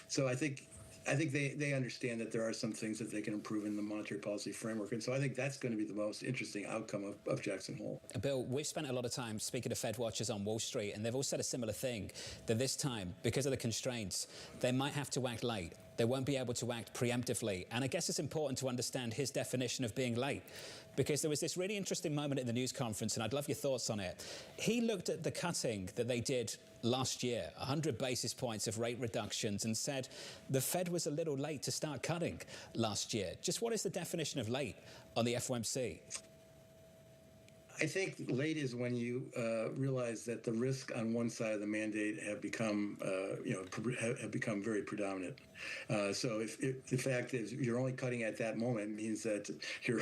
S5: So I think they understand that there are some things that they can improve in the monetary policy framework. And so I think that's going to be the most interesting outcome of Jackson Hole.
S8: Bill, we've spent a lot of time speaking to Fed watchers on Wall Street, and they've all said a similar thing, that this time, because of the constraints, they might have to act late. They won't be able to act preemptively. And I guess it's important to understand his definition of being late, because there was this really interesting moment at the news conference, and I'd love your thoughts on it. He looked at the cutting that they did last year, 100 basis points of rate reductions, and said the Fed was a little late to start cutting last year. Just what is the definition of late on the FOMC?
S5: I think late is when you realize that the risk on one side of the mandate have become, have become very predominant. So if the fact is you're only cutting at that moment means that you're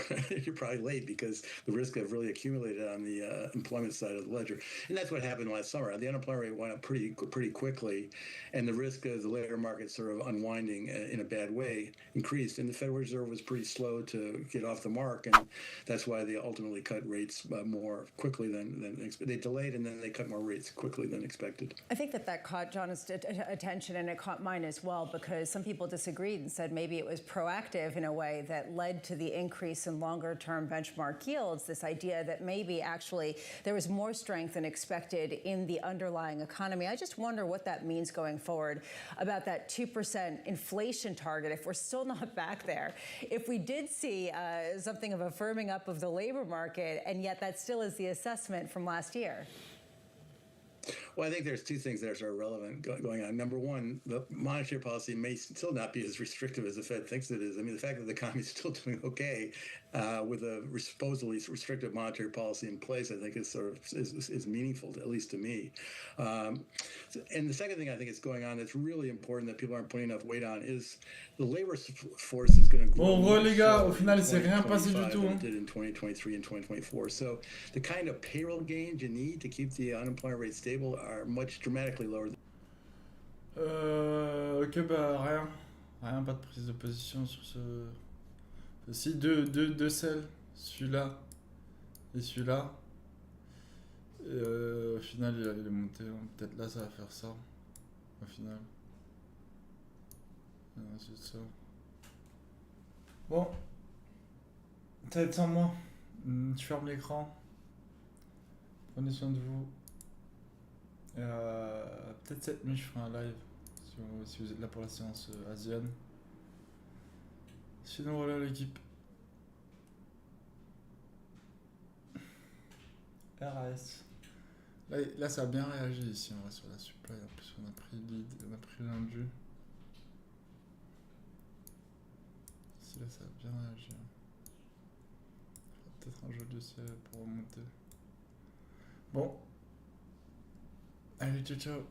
S5: probably late because the risk have really accumulated on the employment side of the ledger, and that's what happened last summer. The unemployment rate went up pretty quickly, and the risk of the labor market sort of unwinding in a bad way increased, and the Federal Reserve was pretty slow to get off the mark, and that's why they ultimately cut rates more quickly than expected. They delayed and then they cut more rates quickly than expected.
S23: I think that caught John's attention, and it caught mine as well, because some people disagreed and said maybe it was proactive in a way that led to the increase in longer-term benchmark yields, this idea that maybe actually there was more strength than expected in the underlying economy. I just wonder what that means going forward about that 2% inflation target if we're still not back there. If we did see something of a firming up of the labor market, and yet that still is the assessment from last year.
S5: Well, I think there's two things that are relevant going on. Number one, the monetary policy may still not be as restrictive as the Fed thinks it is. I mean, the fact that the economy is still doing okay with a supposedly restrictive monetary policy in place, I think is is meaningful, at least to me. And the second thing I think is going on that's really important that people aren't putting enough weight on is the labor force is going to grow.
S1: Bon, les gars, au final, il s'est rien passé du tout.
S5: It did in 2023 and 2024. So the kind of payroll gains you need to keep the unemployment rate stable are much dramatically lower.
S1: Ok, bah rien, pas de prise de position sur ce. Si deux selles, celui-là et celui-là. Et au final, il est monté. Peut-être là, ça va faire ça. Au final. Et ensuite ça. Bon. Ça va être sans moi. Je ferme l'écran. Prenez soin de vous. Peut-être cette nuit je ferai un live si vous êtes là pour la séance asienne. Sinon voilà l'équipe. RAS. Là ça a bien réagi ici on va sur la supply. En plus on a pris lead, on a pris l'indu. Ici là ça a bien réagi. Peut-être un jeu de ciel pour remonter. Bon. Allez, ciao ciao.